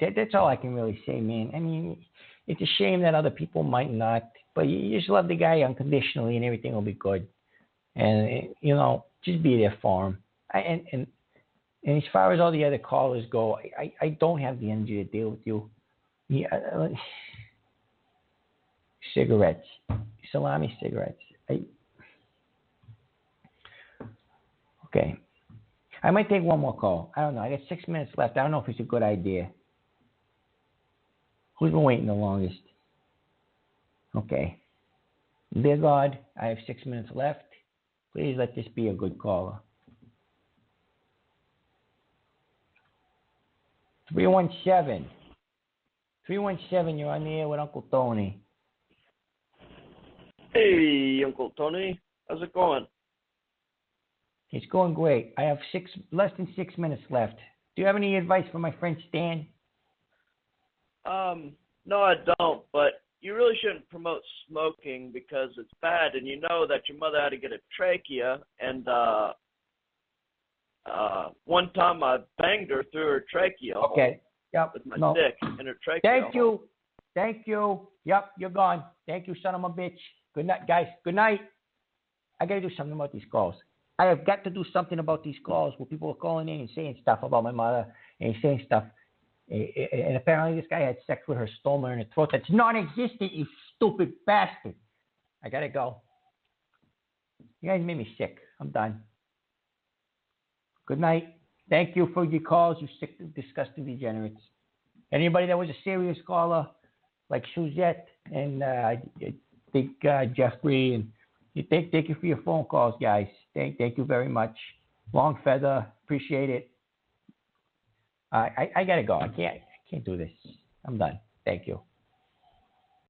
That's all I can really say, man. I mean, it's a shame that other people might not, but you just love the guy unconditionally, and everything will be good. And you know, just be there for him. And as far as all the other callers go, I don't have the energy to deal with you. Yeah, cigarettes, salami cigarettes. Okay. I might take one more call. I don't know. I got 6 minutes left. I don't know if it's a good idea. Who's been waiting the longest? Okay. Dear God, I have 6 minutes left. Please let this be a good caller. 317. 317, you're on the air with Uncle Tony. Hey, Uncle Tony. How's it going? It's going great. I have less than 6 minutes left. Do you have any advice for my friend Stan? No, I don't, but you really shouldn't promote smoking because it's bad, and you know that your mother had to get a trachea, and one time I banged her through her trachea hole with my stick in her trachea hole. Thank you. Yep, you're gone. Thank you, son of a bitch. Good night, guys. Good night. I got to do something about these calls. I have got to do something about these calls where people are calling in and saying stuff about my mother and saying stuff. And apparently this guy had sex with her, stole her in her throat. That's non-existent, you stupid bastard. I got to go. You guys made me sick. I'm done. Good night. Thank you for your calls, you sick, disgusting degenerates. Anybody that was a serious caller, like Suzette and I think Jeffrey, and thank you for your phone calls, guys. Thank you very much. Long Feather, appreciate it. I gotta go. I can't do this. I'm done. Thank you.